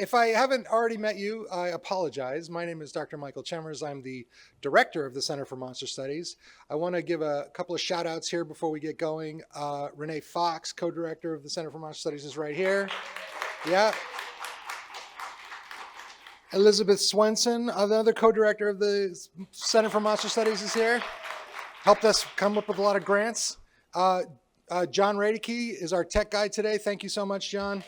If I haven't already met you, I apologize. My name is Dr. Michael Chemers. I'm the director of the Center for Monster Studies. I want to give a couple of shout outs here before we get going. Renee Fox, co-director of the Center for Monster Studies, is right here. Yeah. Elizabeth Swenson, another co-director of the Center for Monster Studies, is here. Helped us come up with a lot of grants. John Radeke is our tech guy today. Thank you so much, John.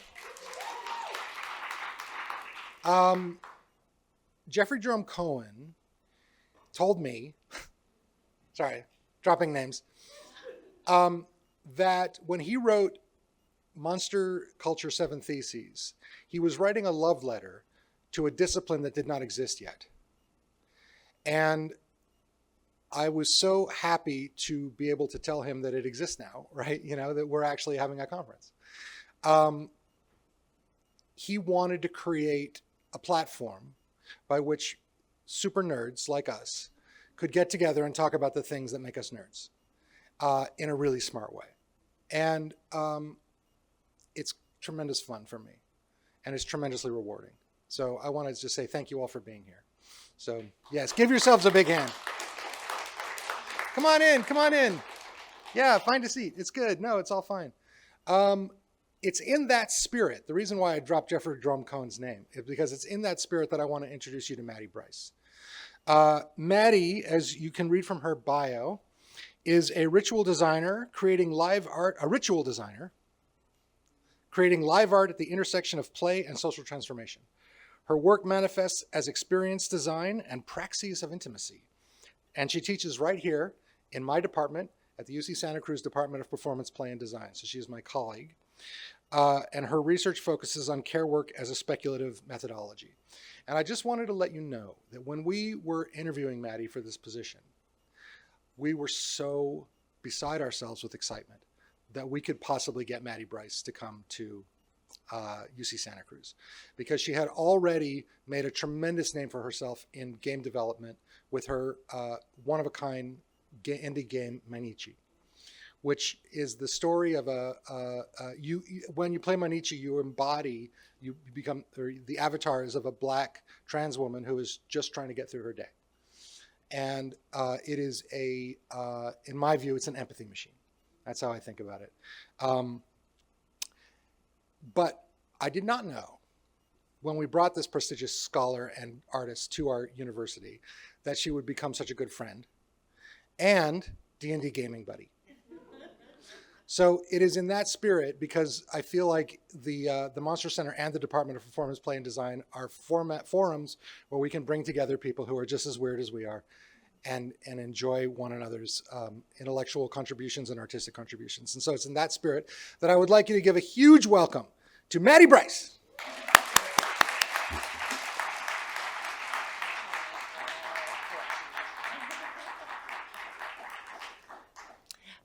Jeffrey Jerome Cohen told me, sorry, dropping names, that when he wrote Monster Culture 7 Theses, he was writing a love letter to a discipline that did not exist yet. And I was so happy to be able to tell him that it exists now, right? You know, that we're actually having a conference. He wanted to create a platform by which super nerds like us could get together and talk about the things that make us nerds in a really smart way. And it's tremendous fun for me, and it's tremendously rewarding. So I wanted to just say thank you all for being here. So yes, give yourselves a big hand. Come on in, come on in. Yeah, find a seat. It's good. No, it's all fine. It's in that spirit. The reason why I dropped Jeffrey Jerome Cohen's name is because it's in that spirit that I want to introduce you to Mattie Brice. Mattie, as you can read from her bio, is a ritual designer creating live art at the intersection of play and social transformation. Her work manifests as experience design and praxis of intimacy. And she teaches right here in my department at the UC Santa Cruz Department of Performance, Play, and Design. So she is my colleague. And her research focuses on care work as a speculative methodology. And I just wanted to let you know that when we were interviewing Mattie for this position, we were so beside ourselves with excitement that we could possibly get Mattie Brice to come to UC Santa Cruz, because she had already made a tremendous name for herself in game development with her one-of-a-kind indie game, Manichi, which is the story of when you play Manichi, you become, or the avatar is of a black trans woman who is just trying to get through her day. And it is in my view, it's an empathy machine. That's how I think about it. But I did not know when we brought this prestigious scholar and artist to our university that she would become such a good friend and D&D gaming buddy. So it is in that spirit, because I feel like the Monster Center and the Department of Performance, Play, and Design are forums where we can bring together people who are just as weird as we are and enjoy one another's intellectual contributions and artistic contributions. And so it's in that spirit that I would like you to give a huge welcome to Mattie Brice.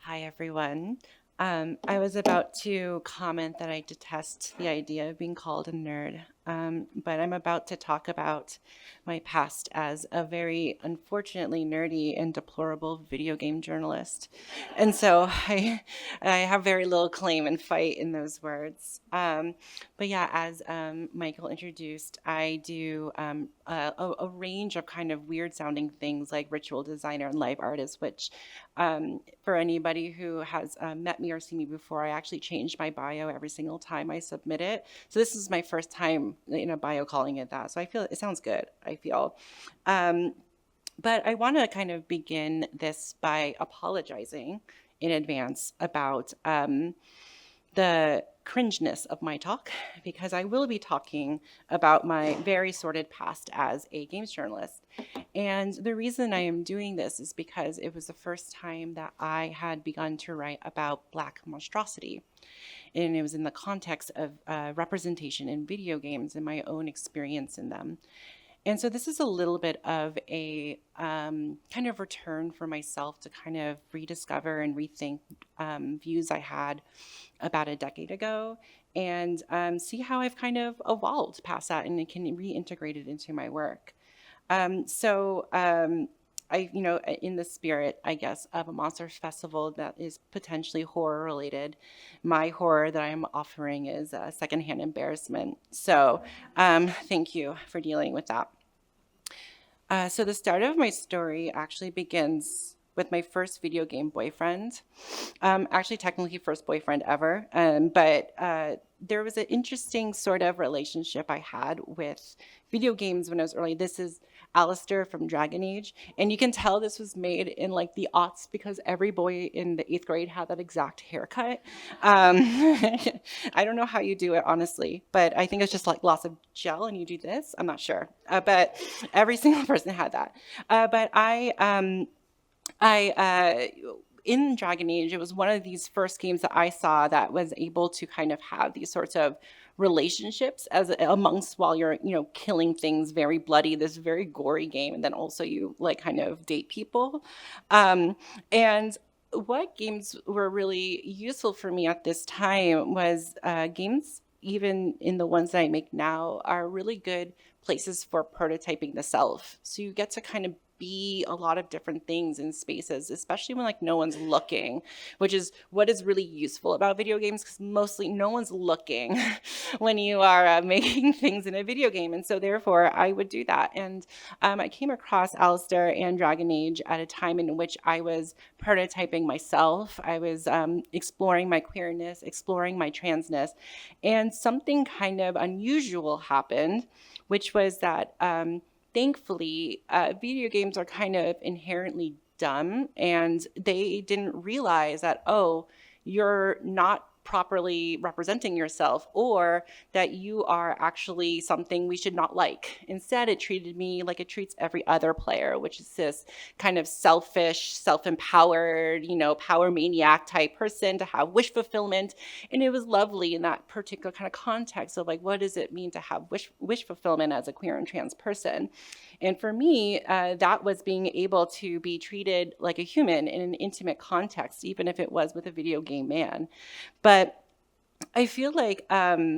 Hi, everyone. I was about to comment that I detest the idea of being called a nerd, but I'm about to talk about my past as a very unfortunately nerdy and deplorable video game journalist. And so I have very little claim and fight in those words. But yeah, as Michael introduced, I do a range of kind of weird sounding things like ritual designer and live artist, which for anybody who has met me or seen me before, I actually change my bio every single time I submit it. So this is my first time in a bio calling it that. So I feel it sounds good, I feel. But I want to kind of begin this by apologizing in advance about the cringeness of my talk, because I will be talking about my very sordid past as a games journalist. And the reason I am doing this is because it was the first time that I had begun to write about Black monstrosity. And it was in the context of representation in video games and my own experience in them. And so this is a little bit of a kind of return for myself to kind of rediscover and rethink views I had about a decade ago, and see how I've kind of evolved past that and can reintegrate it into my work. in the spirit, I guess, of a Monsters Festival that is potentially horror related, my horror that I'm offering is secondhand embarrassment. So thank you for dealing with that. So the start of my story actually begins with my first video game boyfriend. Actually, technically first boyfriend ever. But there was an interesting sort of relationship I had with video games when I was early. This is Alistair from Dragon Age. And you can tell this was made in like the aughts because every boy in the 8th grade had that exact haircut. I don't know how you do it, honestly, but I think it's just like lots of gel and you do this. I'm not sure. But every single person had that. But in Dragon Age, it was one of these first games that I saw that was able to kind of have these sorts of relationships as amongst while you're, killing things very bloody, this very gory game. And then also you like kind of date people. And what games were really useful for me at this time was games, even in the ones that I make now, are really good places for prototyping the self. So you get to kind of be a lot of different things in spaces, especially when like no one's looking, which is what is really useful about video games, because mostly no one's looking when you are making things in a video game. And so therefore I would do that. And I came across Alistair and Dragon Age at a time in which I was prototyping myself. I was exploring my queerness, exploring my transness, and something kind of unusual happened, which was that thankfully, video games are kind of inherently dumb, and they didn't realize that, oh, you're not properly representing yourself, or that you are actually something we should not like. Instead, it treated me like it treats every other player, which is this kind of selfish, self-empowered, power maniac type person to have wish fulfillment. And it was lovely in that particular kind of context of like, what does it mean to have wish fulfillment as a queer and trans person? And for me, that was being able to be treated like a human in an intimate context, even if it was with a video game man. But I feel like not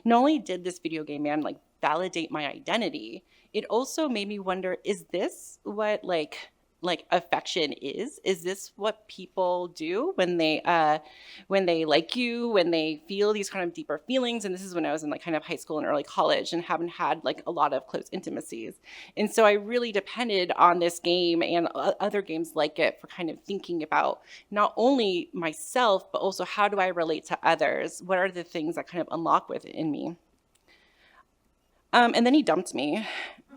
only did this video game man like validate my identity, it also made me wonder, is this what like affection is? Is this what people do when they like you, when they feel these kind of deeper feelings? And this is when I was in like kind of high school and early college and haven't had like a lot of close intimacies. And so I really depended on this game and other games like it for kind of thinking about not only myself, but also how do I relate to others? What are the things that kind of unlock within me? And then he dumped me.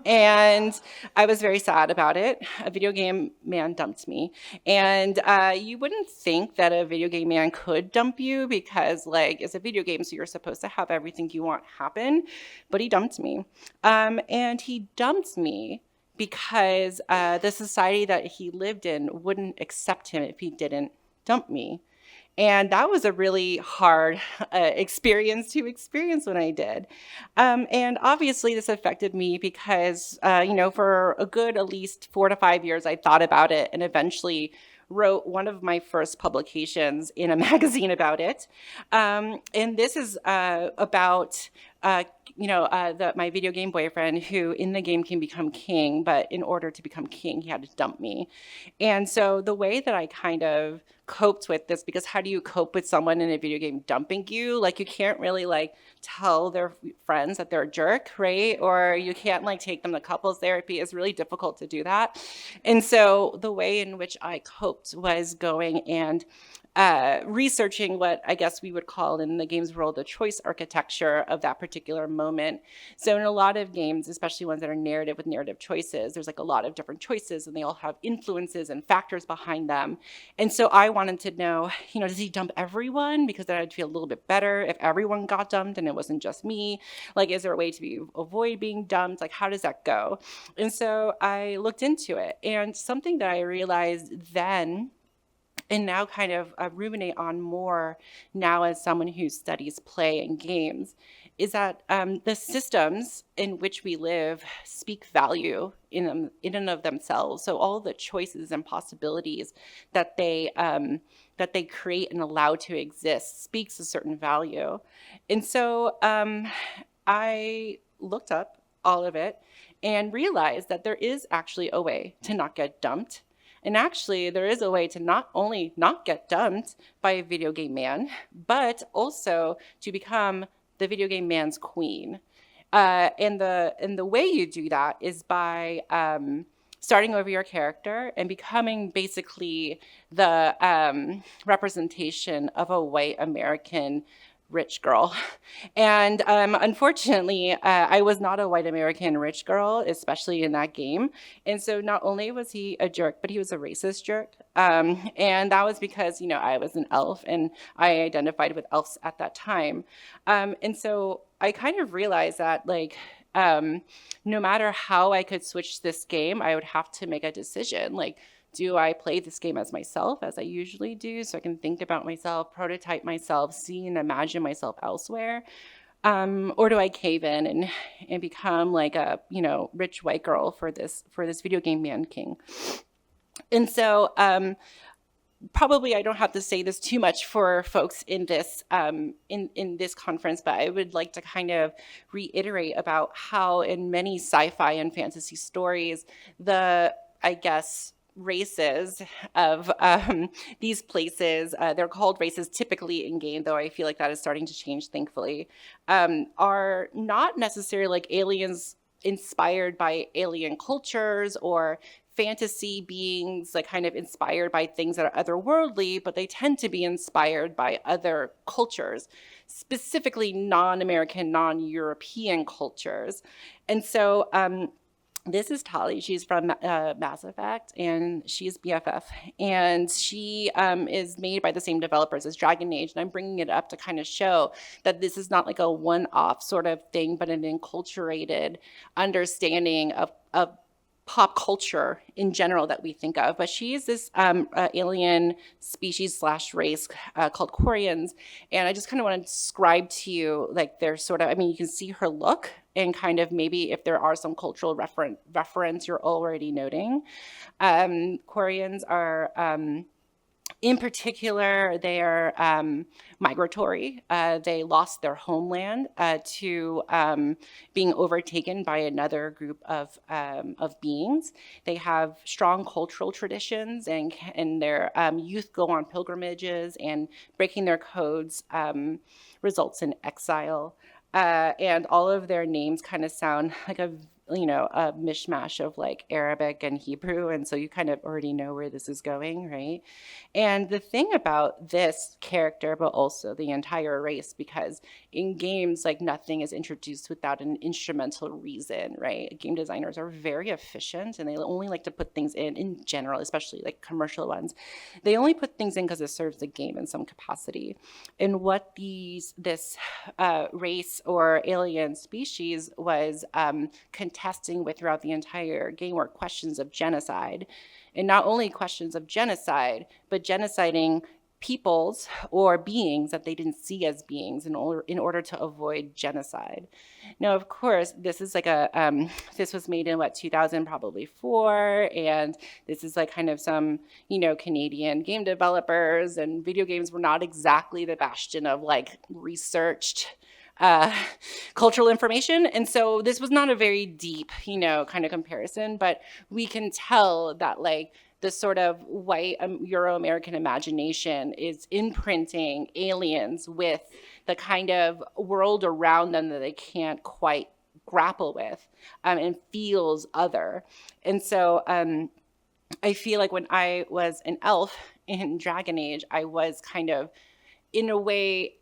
And I was very sad about it. A video game man dumped me. And you wouldn't think that a video game man could dump you because like it's a video game, so you're supposed to have everything you want happen. But he dumped me. And he dumped me because the society that he lived in wouldn't accept him if he didn't dump me. And that was a really hard experience when I did. And obviously this affected me because, for a good at least 4 to 5 years, I thought about it and eventually wrote one of my first publications in a magazine about it. And this is about my video game boyfriend who in the game can become king, but in order to become king, he had to dump me. And so the way that I kind of coped with this, because how do you cope with someone in a video game dumping you? Like you can't really like tell their friends that they're a jerk, right? Or you can't like take them to couples therapy. It's really difficult to do that. And so the way in which I coped was going and researching what I guess we would call in the games world the choice architecture of that particular moment. So in a lot of games, especially ones that are narrative with narrative choices, there's like a lot of different choices and they all have influences and factors behind them. And so I wanted to know, does he dump everyone? Because then I'd feel a little bit better if everyone got dumped and it wasn't just me. Like, is there a way to avoid being dumped? Like, how does that go? And so I looked into it, and something that I realized then and now kind of ruminate on more now as someone who studies play and games is that the systems in which we live speak value in and of themselves. So all the choices and possibilities that they create and allow to exist speaks a certain value. And so I looked up all of it, and realize that there is actually a way to not get dumped. And actually, there is a way to not only not get dumped by a video game man, but also to become the video game man's queen. And the way you do that is by starting over your character and becoming basically the representation of a white American rich girl. And unfortunately, I was not a white American rich girl, especially in that game. And so not only was he a jerk, but he was a racist jerk. And that was because, I was an elf and I identified with elves at that time. And so I kind of realized that, no matter how I could switch this game, I would have to make a decision. Do I play this game as myself, as I usually do, so I can think about myself, prototype myself, see and imagine myself elsewhere? Or do I cave in and become like a, rich white girl for this video game man king? And so probably I don't have to say this too much for folks in this in this conference, but I would like to kind of reiterate about how in many sci-fi and fantasy stories, races of these places, they're called races typically in game, though I feel like that is starting to change, thankfully, are not necessarily like aliens inspired by alien cultures or fantasy beings, like kind of inspired by things that are otherworldly, but they tend to be inspired by other cultures, specifically non-American, non-European cultures. And so this is Tali. She's from Mass Effect, and she's BFF. And she is made by the same developers as Dragon Age. And I'm bringing it up to kind of show that this is not like a one-off sort of thing, but an enculturated understanding of pop culture in general that we think of. But she is this alien species / race called Quarians. And I just kind of want to describe to you, like, they're sort of, you can see her look and kind of maybe if there are some cultural reference you're already noting. Quarians are, in particular, they are migratory. They lost their homeland to being overtaken by another group of beings. They have strong cultural traditions, and their youth go on pilgrimages, and breaking their codes results in exile. And all of their names kind of sound like a mishmash of like Arabic and Hebrew. And so you kind of already know where this is going, right? And the thing about this character, but also the entire race, because in games, like, nothing is introduced without an instrumental reason, right? Game designers are very efficient, and they only like to put things in general, especially like commercial ones. They only put things in because it serves the game in some capacity. And what this race or alien species was contesting with throughout the entire game were questions of genocide. And not only questions of genocide, but genociding peoples or beings that they didn't see as beings in order to avoid genocide. Now, of course, this is like this was made in 2000, probably 4, and this is like kind of some, Canadian game developers, and video games were not exactly the bastion of like researched cultural information. And so this was not a very deep, kind of comparison, but we can tell that like the sort of white Euro-American imagination is imprinting aliens with the kind of world around them that they can't quite grapple with and feels other. And so I feel like when I was an elf in Dragon Age, I was kind of, in a way,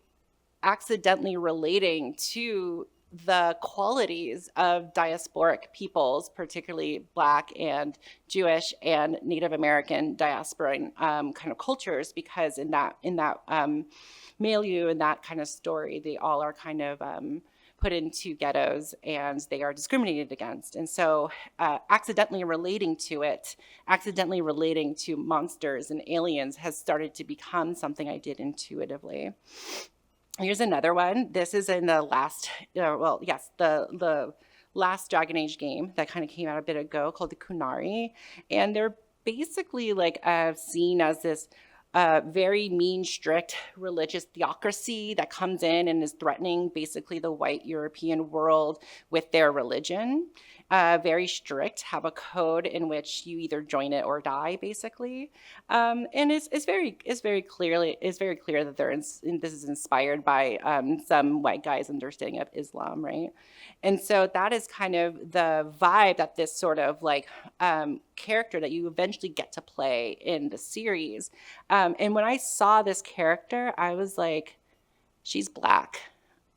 accidentally relating to the qualities of diasporic peoples, particularly Black and Jewish and Native American diaspora kind of cultures, because in that milieu, in that kind of story, they all are kind of put into ghettos and they are discriminated against. And so accidentally relating to monsters and aliens has started to become something I did intuitively. Here's another one. This is in the last, the last Dragon Age game that kind of came out a bit ago, called the Kunari. And they're basically like seen as this very mean, strict religious theocracy that comes in and is threatening basically the white European world with their religion. Very strict, have a code in which you either join it or die, basically. And it's very clear that this is inspired by some white guy's understanding of Islam, right? And so that is kind of the vibe that this sort of like character that you eventually get to play in the series. And when I saw this character, I was like, she's Black.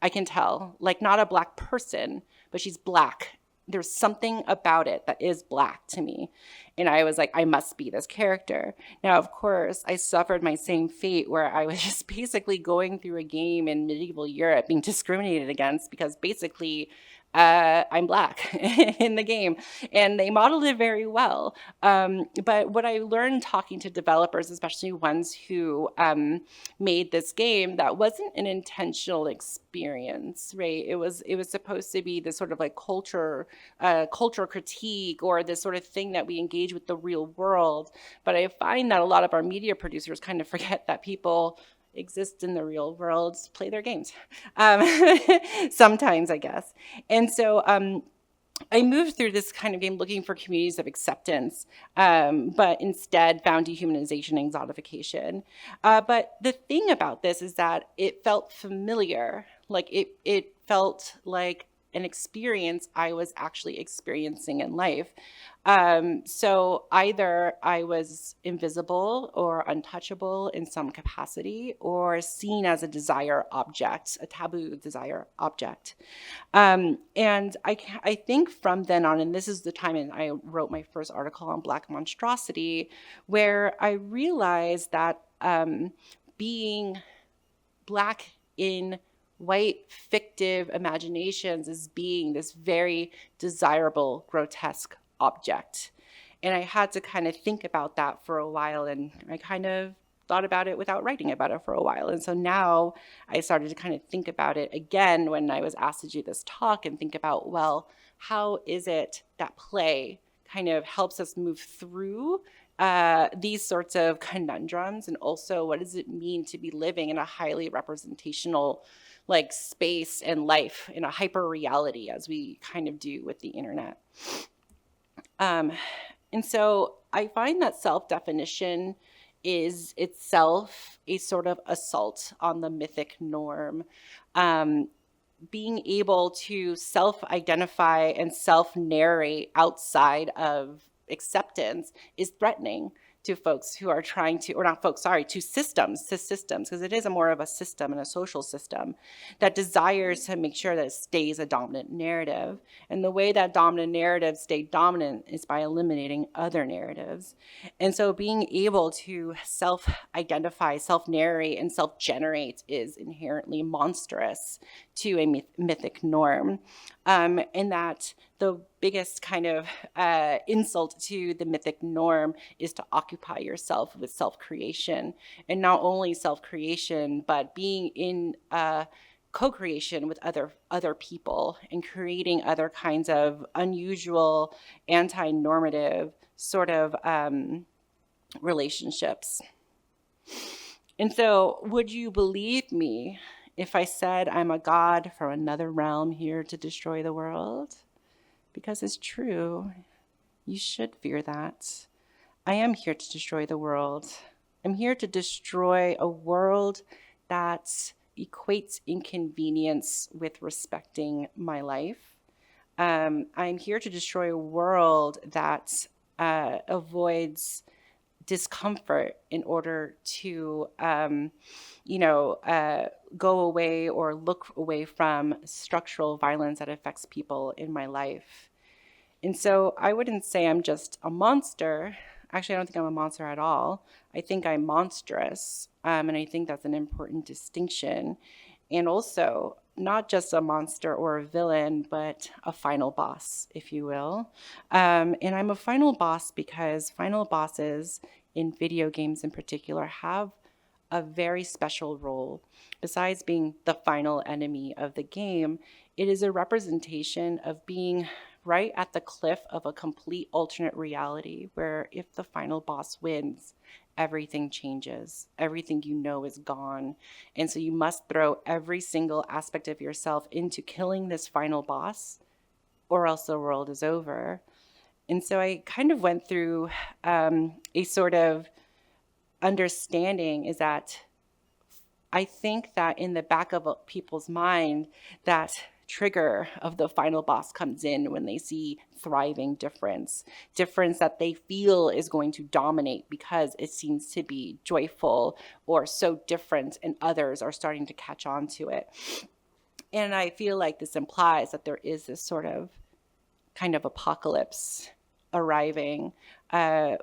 I can tell, like not a Black person, but she's Black. There's something about it that is Black to me. And I was like, I must be this character. Now, of course, I suffered my same fate where I was just basically going through a game in medieval Europe being discriminated against because basically I'm Black in the game. And they modeled it very well. But what I learned talking to developers, especially ones who made this game, that wasn't an intentional experience, right? It was supposed to be this sort of like cultural critique or this sort of thing that we engage with the real world. But I find that a lot of our media producers kind of forget that people exist in the real world, play their games. Sometimes, I guess. And so I moved through this kind of game looking for communities of acceptance, but instead found dehumanization and exotification. But the thing about this is that it felt familiar. Like it felt like an experience I was actually experiencing in life. So either I was invisible or untouchable in some capacity, or seen as a desire object, a taboo desire object. And I think from then on, and this is the time I wrote my first article on Black monstrosity, where I realized that being Black in white fictive imaginations as being this very desirable, grotesque object. And I had to kind of think about that for a while, and I kind of thought about it without writing about it for a while. And so now I started to kind of think about it again when I was asked to do this talk and think about, well, how is it that play kind of helps us move through these sorts of conundrums, and also what does it mean to be living in a highly representational like space and life in a hyper reality as we kind of do with the internet. And so I find that self-definition is itself a sort of assault on the mythic norm. Being able to self-identify and self-narrate outside of acceptance is threatening to folks who are trying to, or not folks, sorry, to systems, because it is a more of a system and a social system that desires to make sure that it stays a dominant narrative. And the way that dominant narratives stay dominant is by eliminating other narratives. And so being able to self-identify, self-narrate, and self-generate is inherently monstrous to a mythic norm. And that the biggest kind of insult to the mythic norm is to occupy yourself with self-creation. And not only self-creation, but being in co-creation with other people and creating other kinds of unusual, anti-normative sort of relationships. And so would you believe me if I said I'm a god from another realm here to destroy the world? Because it's true. You should fear that. I am here to destroy the world. I'm here to destroy a world that equates inconvenience with respecting my life. I'm here to destroy a world that avoids discomfort in order to, go away or look away from structural violence that affects people in my life. And so I wouldn't say I'm just a monster. Actually, I don't think I'm a monster at all. I think I'm monstrous, and I think that's an important distinction. And also, not just a monster or a villain, but a final boss, if you will. And I'm a final boss because final bosses in video games in particular have a very special role. Besides being the final enemy of the game, it is a representation of being right at the cliff of a complete alternate reality where if the final boss wins, everything changes. Everything you know is gone. And so you must throw every single aspect of yourself into killing this final boss, or else the world is over. And so I kind of went through a sort of understanding is that I think that in the back of people's mind, that trigger of the final boss comes in when they see thriving difference that they feel is going to dominate because it seems to be joyful or so different, and others are starting to catch on to it. And I feel like this implies that there is this sort of kind of apocalypse arriving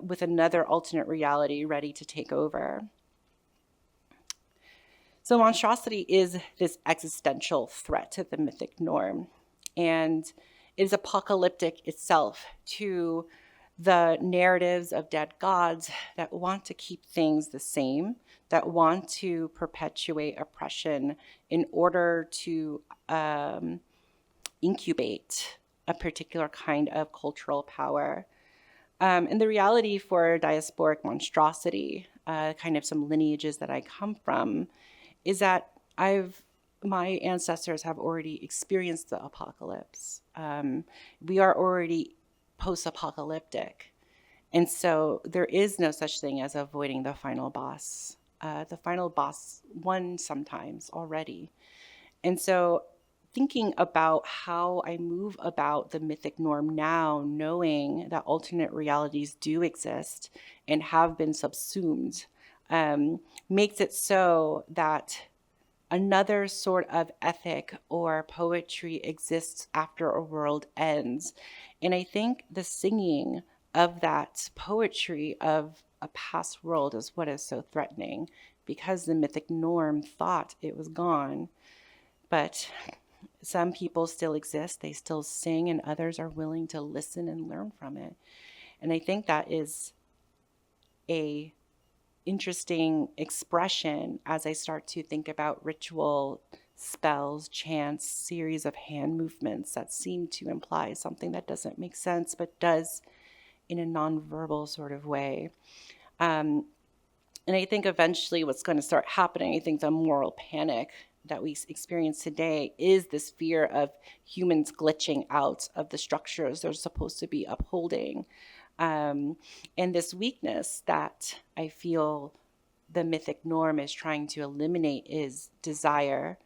with another alternate reality ready to take over. So monstrosity is this existential threat to the mythic norm, and it is apocalyptic itself to the narratives of dead gods that want to keep things the same, that want to perpetuate oppression in order to incubate a particular kind of cultural power. And the reality for diasporic monstrosity, kind of some lineages that I come from, is that my ancestors have already experienced the apocalypse. We are already post-apocalyptic. And so there is no such thing as avoiding the final boss. The final boss won sometimes already. And so thinking about how I move about the mythic norm now, knowing that alternate realities do exist and have been subsumed, makes it so that another sort of ethic or poetry exists after a world ends. And I think the singing of that poetry of a past world is what is so threatening, because the mythic norm thought it was gone. But some people still exist, they still sing, and others are willing to listen and learn from it. And I think that is a interesting expression as I start to think about ritual, spells, chants, series of hand movements that seem to imply something that doesn't make sense, but does in a nonverbal sort of way. And I think eventually what's going to start happening, I think the moral panic that we experience today is this fear of humans glitching out of the structures they're supposed to be upholding. And this weakness that I feel the mythic norm is trying to eliminate is desire,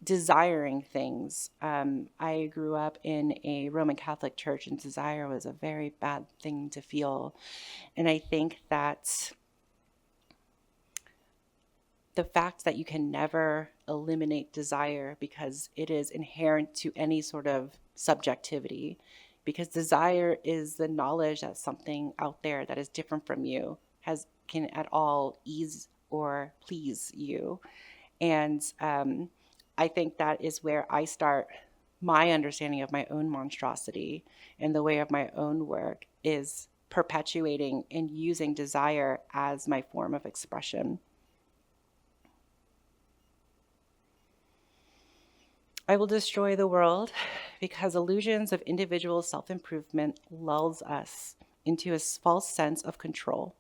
desiring things. I grew up in a Roman Catholic church, and desire was a very bad thing to feel. And I think that the fact that you can never eliminate desire because it is inherent to any sort of subjectivity, because desire is the knowledge that something out there that is different from you can at all ease or please you. And I think that is where I start my understanding of my own monstrosity, and the way of my own work is perpetuating and using desire as my form of expression. I will destroy the world because illusions of individual self-improvement lulls us into a false sense of control.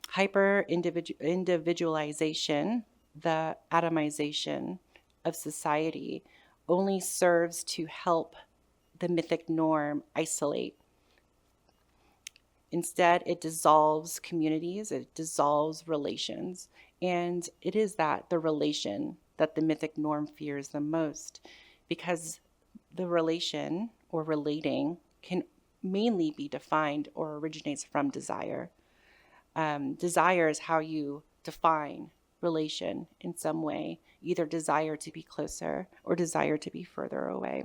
Hyper-individualization, the atomization of society, only serves to help the mythic norm isolate. Instead, it dissolves communities, it dissolves relations, and it is the relation that the mythic norm fears the most, because the relation or relating can mainly be defined or originates from desire. Desire is how you define relation in some way, either desire to be closer or desire to be further away.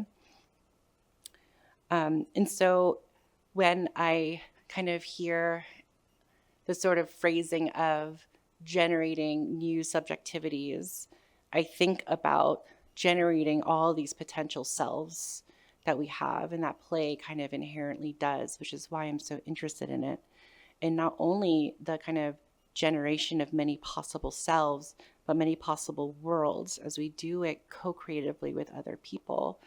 And so when I kind of hear the sort of phrasing of generating new subjectivities, I think about generating all these potential selves that we have, and that play kind of inherently does, which is why I'm so interested in it. And not only the kind of generation of many possible selves, but many possible worlds as we do it co-creatively with other people,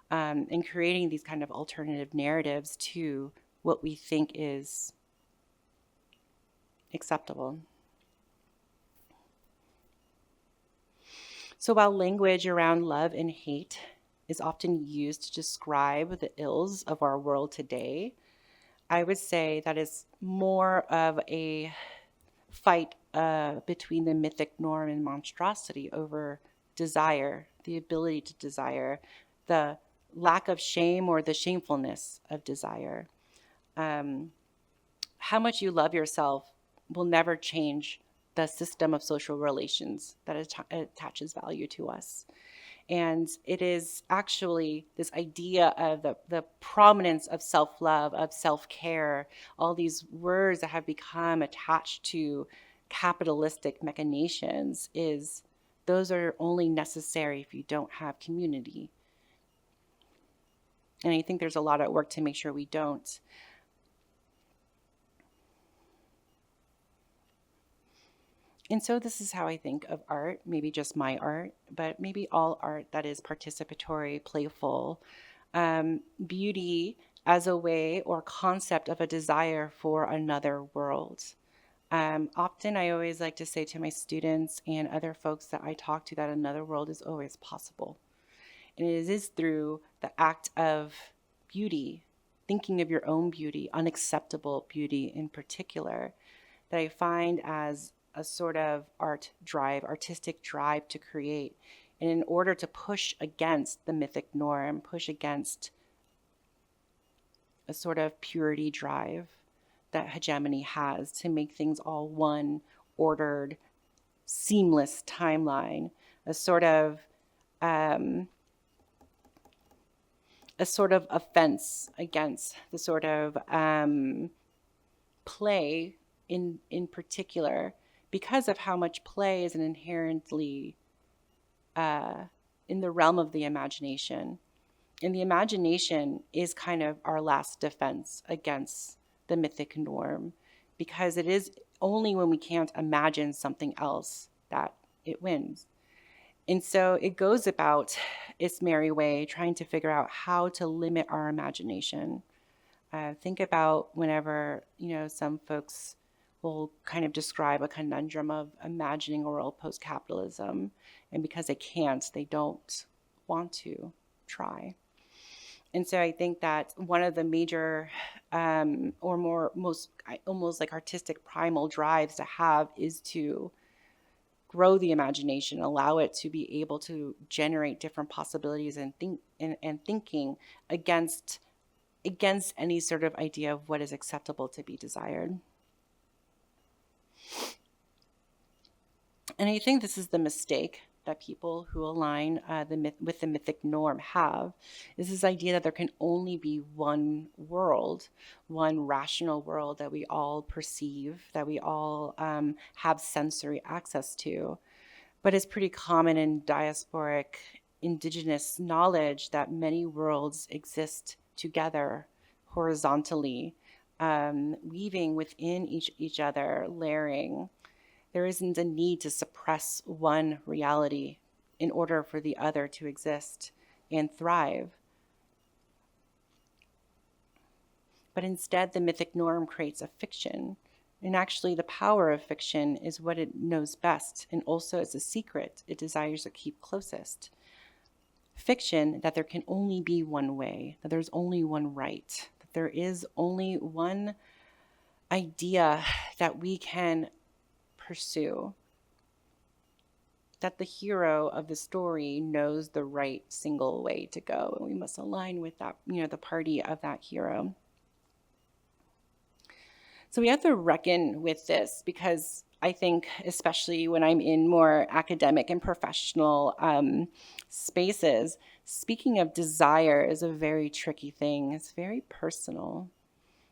and creating these kind of alternative narratives to what we think is acceptable. So while language around love and hate is often used to describe the ills of our world today, I would say that is more of a fight between the mythic norm and monstrosity over desire, the ability to desire, the lack of shame or the shamefulness of desire. How much you love yourself will never change the system of social relations that attaches value to us. And it is actually this idea of the prominence of self-love, of self-care, all these words that have become attached to capitalistic machinations, is those are only necessary if you don't have community. And I think there's a lot of work to make sure we don't. And so this is how I think of art, maybe just my art, but maybe all art that is participatory, playful. Beauty as a way or concept of a desire for another world. Often I always like to say to my students and other folks that I talk to that another world is always possible. And it is through the act of beauty, thinking of your own beauty, unacceptable beauty in particular, that I find as a sort of artistic drive to create. And in order to push against the mythic norm, push against a sort of purity drive that hegemony has to make things all one, ordered, seamless timeline, a sort of offense against the sort of play in particular, because of how much play is an inherently in the realm of the imagination. And the imagination is kind of our last defense against the mythic norm, because it is only when we can't imagine something else that it wins. And so it goes about its merry way, trying to figure out how to limit our imagination. Think about whenever, some folks will kind of describe a conundrum of imagining a world post-capitalism. And because they can't, they don't want to try. And so I think that one of the major most almost like artistic primal drives to have is to grow the imagination, allow it to be able to generate different possibilities and thinking against any sort of idea of what is acceptable to be desired. And I think this is the mistake that people who align with the mythic norm have, is this idea that there can only be one world, one rational world that we all perceive, that we all have sensory access to. But it's pretty common in diasporic indigenous knowledge that many worlds exist together horizontally, weaving within each other, layering. There isn't a need to suppress one reality in order for the other to exist and thrive. But instead, the mythic norm creates a fiction. And actually, the power of fiction is what it knows best, and also as a secret it desires to keep closest. Fiction that there can only be one way, that there's only one right, that there is only one idea that we can pursue, that the hero of the story knows the right single way to go, and we must align with that, the party of that hero. So we have to reckon with this, because I think, especially when I'm in more academic and professional spaces, speaking of desire is a very tricky thing. It's very personal.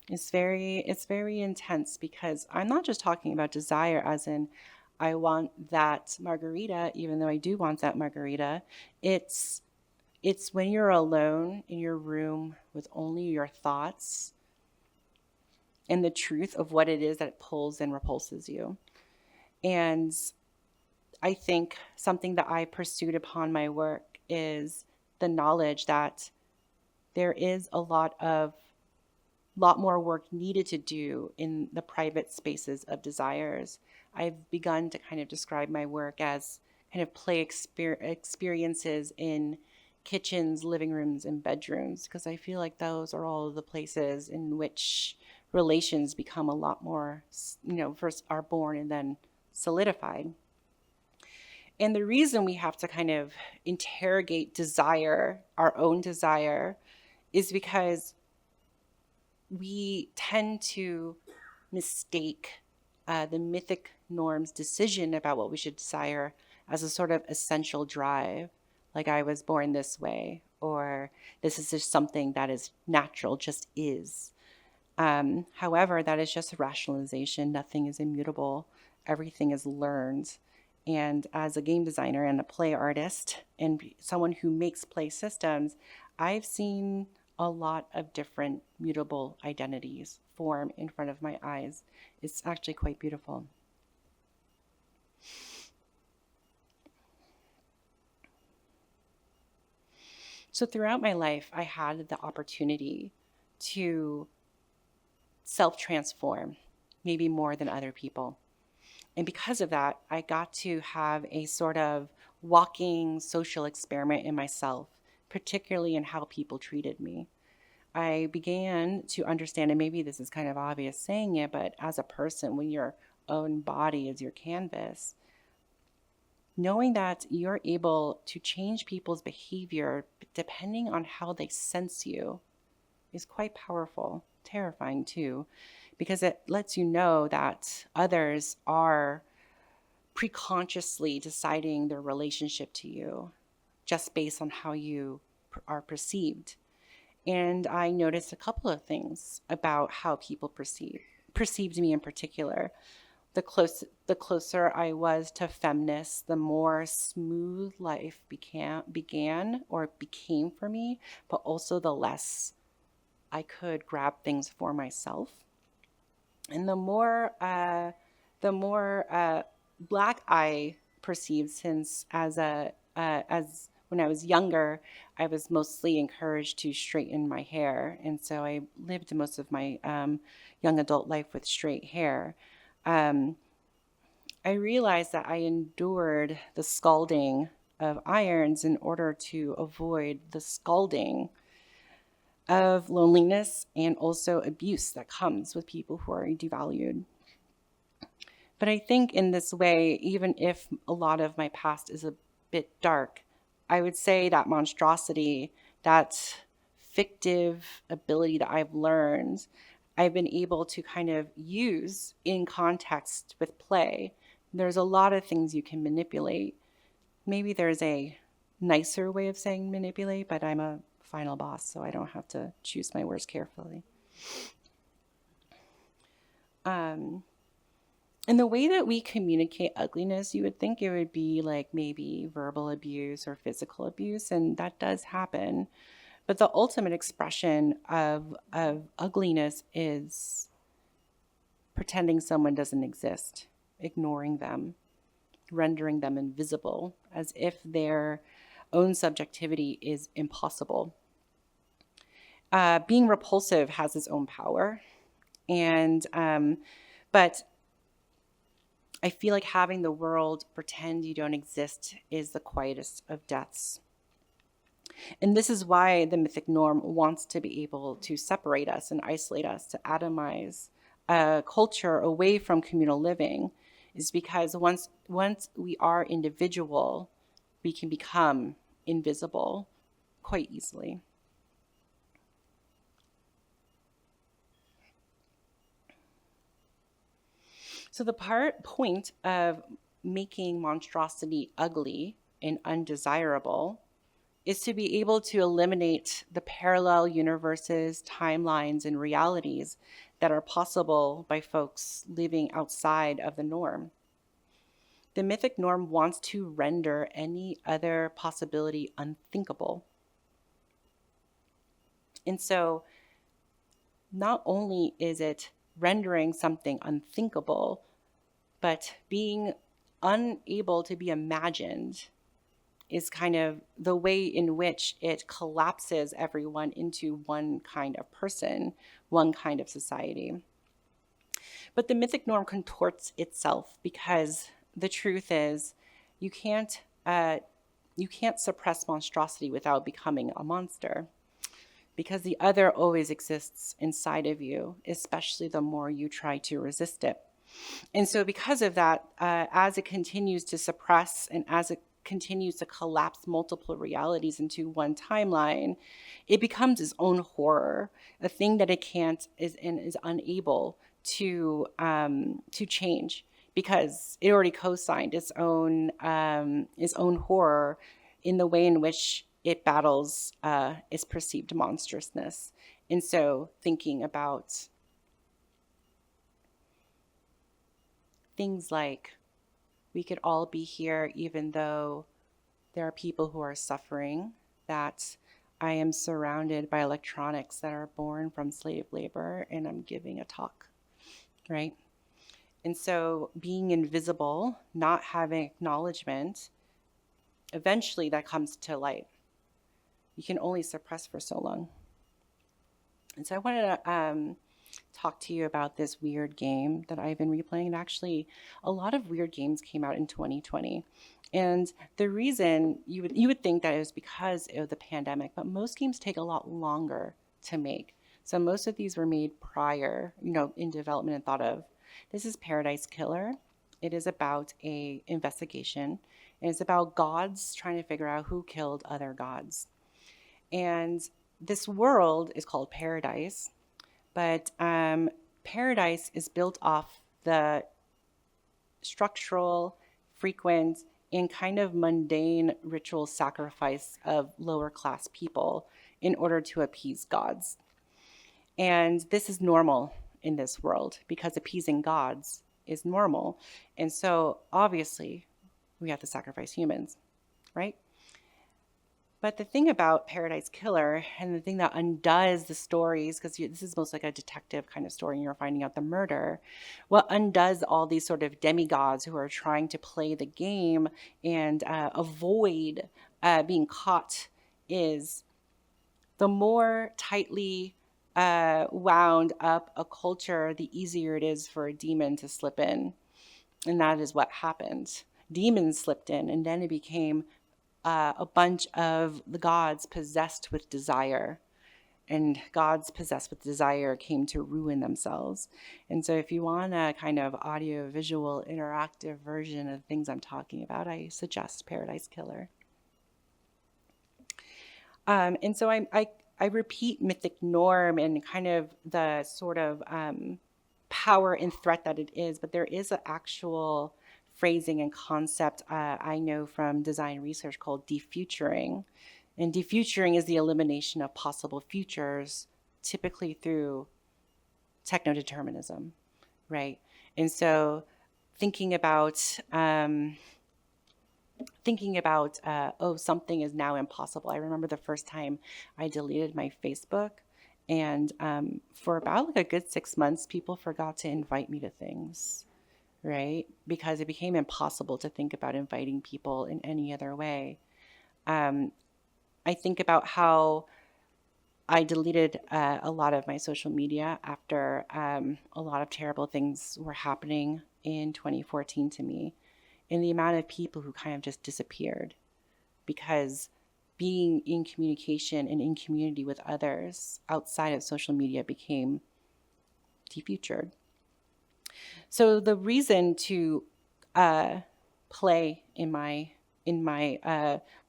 It's very intense, because I'm not just talking about desire as in I want that margarita, even though I do want that margarita. It's when you're alone in your room with only your thoughts and the truth of what it is that pulls and repulses you. And I think something that I pursued upon my work is the knowledge that there is a lot of lot more work needed to do in the private spaces of desires. I've begun to kind of describe my work as kind of play experiences in kitchens, living rooms, and bedrooms, because I feel like those are all of the places in which relations become a lot more, first are born and then solidified. And the reason we have to kind of interrogate desire, our own desire, is because we tend to mistake the mythic norm's decision about what we should desire as a sort of essential drive, like I was born this way, or this is just something that is natural, just is. However, that is just a rationalization. Nothing is immutable. Everything is learned. And as a game designer and a play artist and someone who makes play systems, I've seen a lot of different mutable identities form in front of my eyes. It's actually quite beautiful. So throughout my life, I had the opportunity to self-transform, maybe more than other people. And because of that, I got to have a sort of walking social experiment in myself, particularly in how people treated me. I began to understand, and maybe this is kind of obvious saying it, but as a person, when your own body is your canvas, knowing that you're able to change people's behavior depending on how they sense you is quite powerful, terrifying too, because it lets you know that others are preconsciously deciding their relationship to you just based on how you are perceived. And I noticed a couple of things about how people perceived me in particular. The closer I was to feminist, the more smooth life became for me, but also the less I could grab things for myself. And the more black I perceived, since as when I was younger, I was mostly encouraged to straighten my hair. And so I lived most of my young adult life with straight hair. I realized that I endured the scalding of irons in order to avoid the scalding of loneliness and also abuse that comes with people who are devalued. But I think in this way, even if a lot of my past is a bit dark, I would say that monstrosity, that fictive ability that I've learned, I've been able to kind of use in context with play. There's a lot of things you can manipulate. Maybe there's a nicer way of saying manipulate, but I'm a final boss, so I don't have to choose my words carefully. And the way that we communicate ugliness, you would think it would be like maybe verbal abuse or physical abuse, and that does happen. But the ultimate expression of ugliness is pretending someone doesn't exist, ignoring them, rendering them invisible, as if their own subjectivity is impossible. Being repulsive has its own power, and but I feel like having the world pretend you don't exist is the quietest of deaths. And this is why the mythic norm wants to be able to separate us and isolate us, to atomize a culture away from communal living, is because once we are individual, we can become invisible quite easily. So the point of making monstrosity ugly and undesirable is to be able to eliminate the parallel universes, timelines, and realities that are possible by folks living outside of the norm. The mythic norm wants to render any other possibility unthinkable. And so not only is it rendering something unthinkable, but being unable to be imagined is kind of the way in which it collapses everyone into one kind of person, one kind of society. But the mythic norm contorts itself because the truth is you can't suppress monstrosity without becoming a monster, because the other always exists inside of you, especially the more you try to resist it. And so because of that, as it continues to suppress and as it continues to collapse multiple realities into one timeline, it becomes its own horror, a thing that it can't is unable to change, because it already co-signed its own horror in the way in which it battles its perceived monstrousness. And so thinking about things like, we could all be here even though there are people who are suffering, that I am surrounded by electronics that are born from slave labor and I'm giving a talk, right? And so being invisible, not having acknowledgement, eventually that comes to light. You can only suppress for so long. And so I wanted to talk to you about this weird game that I've been replaying. And actually, a lot of weird games came out in 2020. And the reason you would think that it was because of the pandemic, but most games take a lot longer to make. So most of these were made prior, in development and thought of. This is Paradise Killer. It is about a investigation, and it's about gods trying to figure out who killed other gods. And this world is called Paradise, but Paradise is built off the structural, frequent, and kind of mundane ritual sacrifice of lower class people in order to appease gods. And this is normal in this world because appeasing gods is normal. And so obviously we have to sacrifice humans, right? But the thing about Paradise Killer, and the thing that undoes the stories, because this is most like a detective kind of story and you're finding out the murder, what undoes all these sort of demigods who are trying to play the game and avoid being caught is the more tightly wound up a culture, the easier it is for a demon to slip in. And that is what happened. Demons slipped in, and then it became a bunch of the gods possessed with desire. And gods possessed with desire came to ruin themselves. And so if you want a kind of audio-visual interactive version of things I'm talking about, I suggest Paradise Killer. And so I repeat mythic norm and kind of the sort of power and threat that it is, but there is an actual phrasing and concept I know from design research called defuturing. And defuturing is the elimination of possible futures, typically through techno-determinism, right? And so thinking about, something is now impossible. I remember the first time I deleted my Facebook, and for about like a good 6 months, people forgot to invite me to things, right? Because it became impossible to think about inviting people in any other way. I think about how I deleted a lot of my social media after a lot of terrible things were happening in 2014 to me, and the amount of people who kind of just disappeared because being in communication and in community with others outside of social media became defutured. So the reason to play in my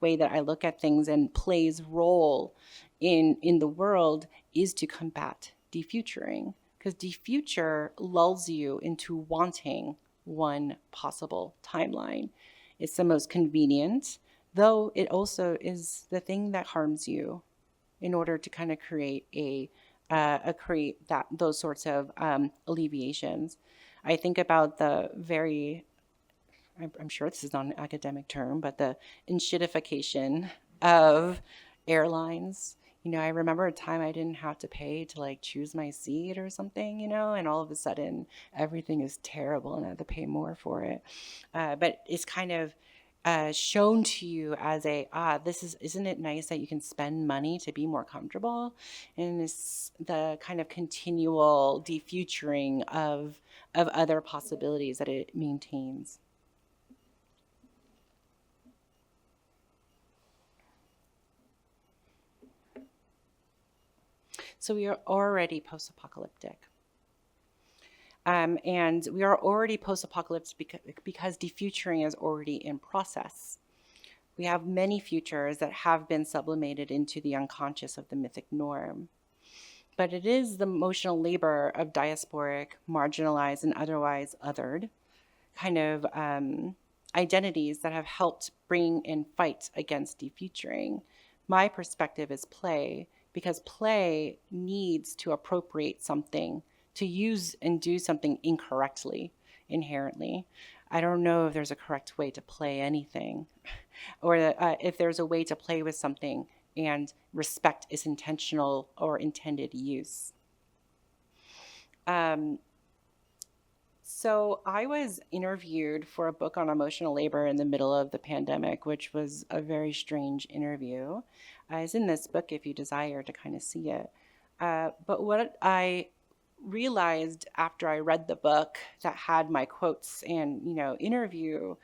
way that I look at things and play's role in the world is to combat defuturing, because defuture lulls you into wanting one possible timeline. It's the most convenient, though it also is the thing that harms you in order to kind of create those sorts of alleviations. I think about I'm sure this is not an academic term, but the enshittification of airlines. I remember a time I didn't have to pay to like choose my seat or something, and all of a sudden everything is terrible and I have to pay more for it. But it's kind of shown to you as isn't it nice that you can spend money to be more comfortable? And it's the kind of continual defuturing of other possibilities that it maintains. So we are already post-apocalyptic. And we are already post-apocalyptic because defuturing is already in process. We have many futures that have been sublimated into the unconscious of the mythic norm. But it is the emotional labor of diasporic, marginalized, and otherwise othered kind of identities that have helped bring and fight against defuturing. My perspective is play, because play needs to appropriate something, to use and do something incorrectly, inherently. I don't know if there's a correct way to play anything, or if there's a way to play with something and respect its intentional or intended use. So I was interviewed for a book on emotional labor in the middle of the pandemic, which was a very strange interview. It's in this book if you desire to kind of see it. But what I realized after I read the book that had my quotes and, interview,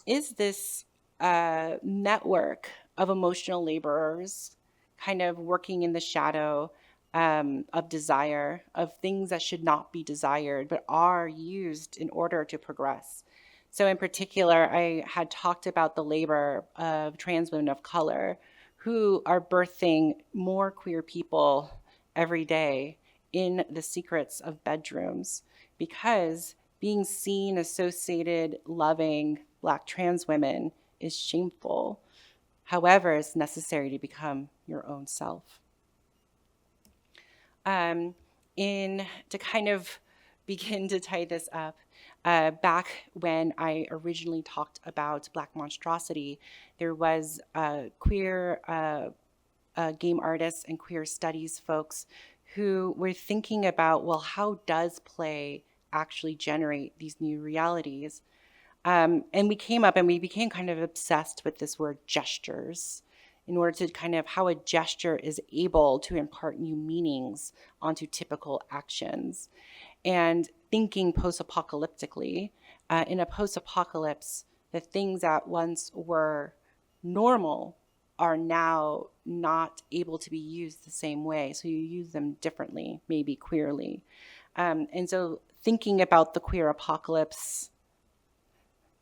is this network of emotional laborers kind of working in the shadow of desire, of things that should not be desired, but are used in order to progress. So in particular, I had talked about the labor of trans women of color who are birthing more queer people every day in the secrets of bedrooms, because being seen, associated, loving Black trans women is shameful. However, it's necessary to become your own self. To kind of begin to tie this up, back when I originally talked about Black monstrosity, there was queer game artists and queer studies folks who were thinking about, well, how does play actually generate these new realities? And we became kind of obsessed with this word gestures, in order to kind of how a gesture is able to impart new meanings onto typical actions. And thinking post-apocalyptically, in a post-apocalypse, the things that once were normal are now not able to be used the same way. So you use them differently, maybe queerly. And so thinking about the queer apocalypse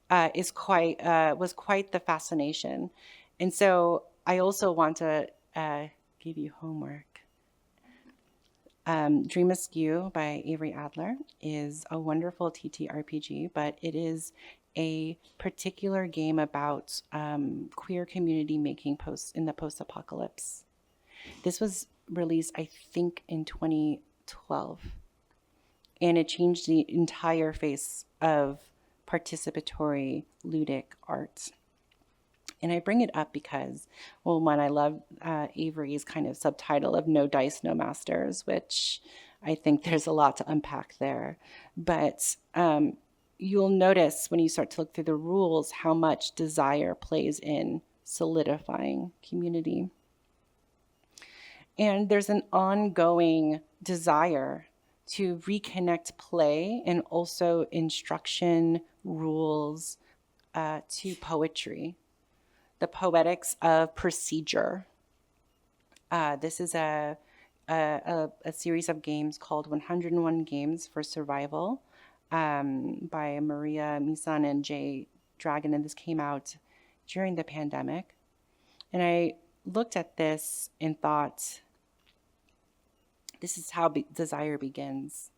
was quite the fascination. And so I also want to give you homework. Dream Askew by Avery Adler is a wonderful TTRPG, but it is a particular game about queer community making posts in the post-apocalypse. This was released, I think, in 2012, and it changed the entire face of participatory ludic art. And I bring it up because, well, one, I love Avery's kind of subtitle of No Dice, No Masters, which I think there's a lot to unpack there. But you'll notice when you start to look through the rules how much desire plays in solidifying community. And there's an ongoing desire to reconnect play and also instruction, rules, to poetry. The poetics of procedure. This is a series of games called 101 Games for Survival by Maria Misan and Jay Dragon, and this came out during the pandemic. And I looked at this and thought, this is how desire begins.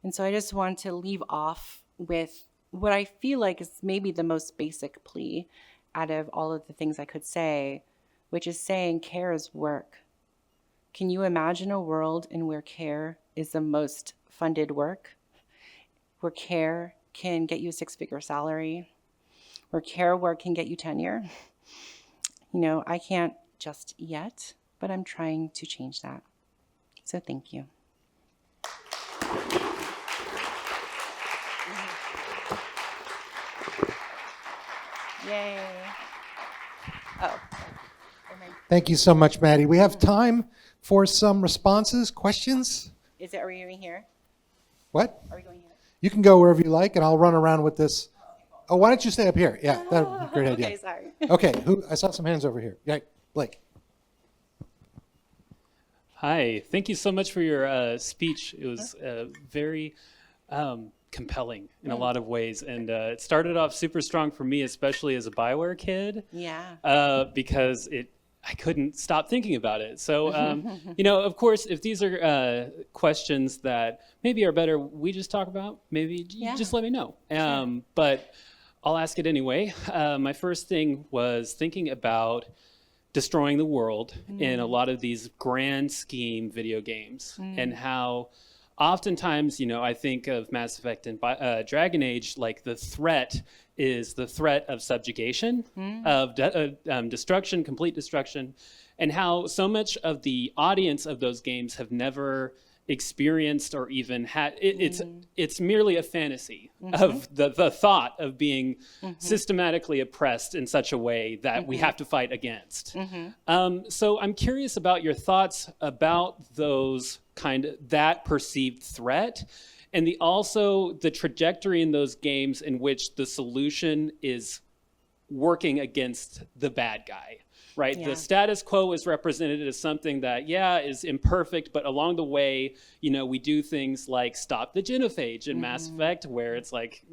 And so I just want to leave off with what I feel like is maybe the most basic plea out of all of the things I could say, which is saying care is work. Can you imagine a world in where care is the most funded work? Where care can get you a 6-figure salary? Where care work can get you tenure? I can't just yet, but I'm trying to change that. So thank you. Yay. Oh. Thank you so much, Mattie. We have time for some responses, questions. Are we going here? What? Are we going here? You can go wherever you like, and I'll run around with this. Oh, why don't you stay up here? Yeah, that would be a great idea. Okay, sorry. Okay, I saw some hands over here. Yeah, Blake. Hi, thank you so much for your speech. It was very compelling in a lot of ways. And it started off super strong for me, especially as a Bioware kid. Yeah. Because I couldn't stop thinking about it. So, of course, if these are questions that maybe are better we just talk about, maybe you just let me know. Sure. But I'll ask it anyway. My first thing was thinking about destroying the world in a lot of these grand scheme video games and how oftentimes, I think of Mass Effect and Dragon Age, like the threat is the threat of subjugation, of destruction, complete destruction, and how so much of the audience of those games have never experienced or even had it's merely a fantasy of the thought of being systematically oppressed in such a way that we have to fight against. So I'm curious about your thoughts about those that perceived threat, and also the trajectory in those games in which the solution is working against the bad guy. Right, the status quo is represented as something that, is imperfect, but along the way, we do things like stop the genophage in Mass Effect, where it's like,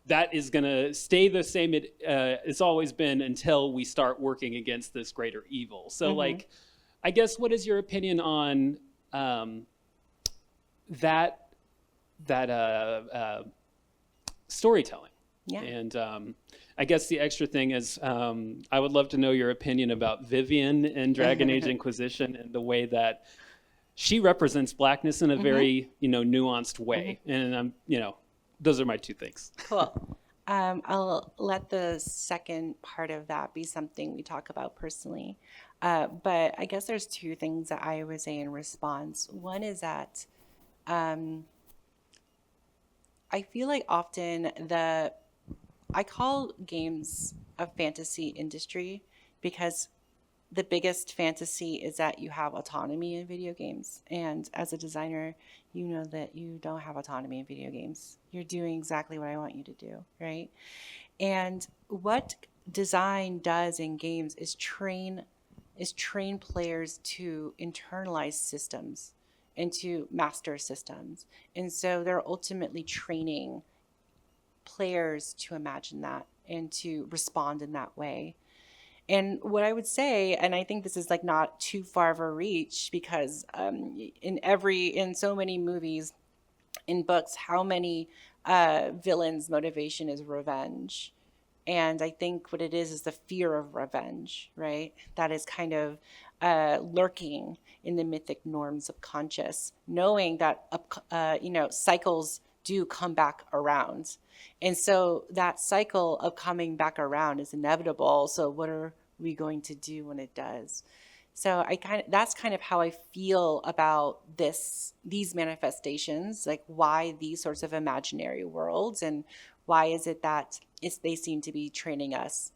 that is going to stay the same it's always been until we start working against this greater evil. So, I guess, what is your opinion on that storytelling? Yeah. And I guess the extra thing is I would love to know your opinion about Vivian in Dragon Age Inquisition and the way that she represents blackness in a very, nuanced way. And, those are my two things. Cool. I'll let the second part of that be something we talk about personally. But I guess there's two things that I would say in response. One is that I feel like often I call games a fantasy industry because the biggest fantasy is that you have autonomy in video games. And as a designer, you know that you don't have autonomy in video games. You're doing exactly what I want you to do, right? And what design does in games is train players to internalize systems and to master systems. And so they're ultimately training players to imagine that and to respond in that way. And what I would say, and I think this is like not too far of a reach, because in so many movies, in books, how many villains' motivation is revenge. And I think what it is the fear of revenge, right? That is kind of lurking in the mythic norms of conscious, knowing that cycles do come back around. And so that cycle of coming back around is inevitable. So what are we going to do when it does? So that's kind of how I feel about these manifestations, like why these sorts of imaginary worlds, and why is it that they seem to be training us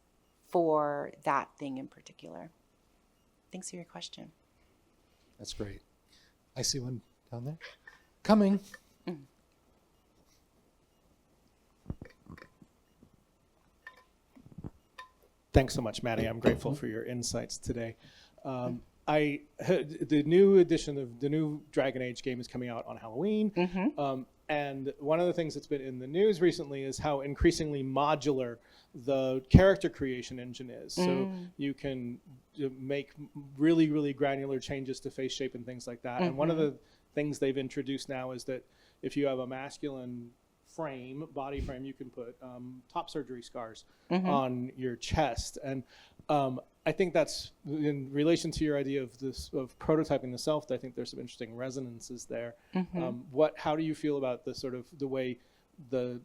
for that thing in particular. Thanks for your question. That's great. I see one down there. Coming. Thanks so much, Mattie. I'm grateful for your insights today. The new Dragon Age game is coming out on Halloween. And one of the things that's been in the news recently is how increasingly modular the character creation engine is. So you can make really, really granular changes to face shape and things like that. And one of the things they've introduced now is that if you have a masculine body frame, you can put top surgery scars on your chest. And I think that's in relation to your idea of prototyping the self. I think there's some interesting resonances there. How do you feel about the way the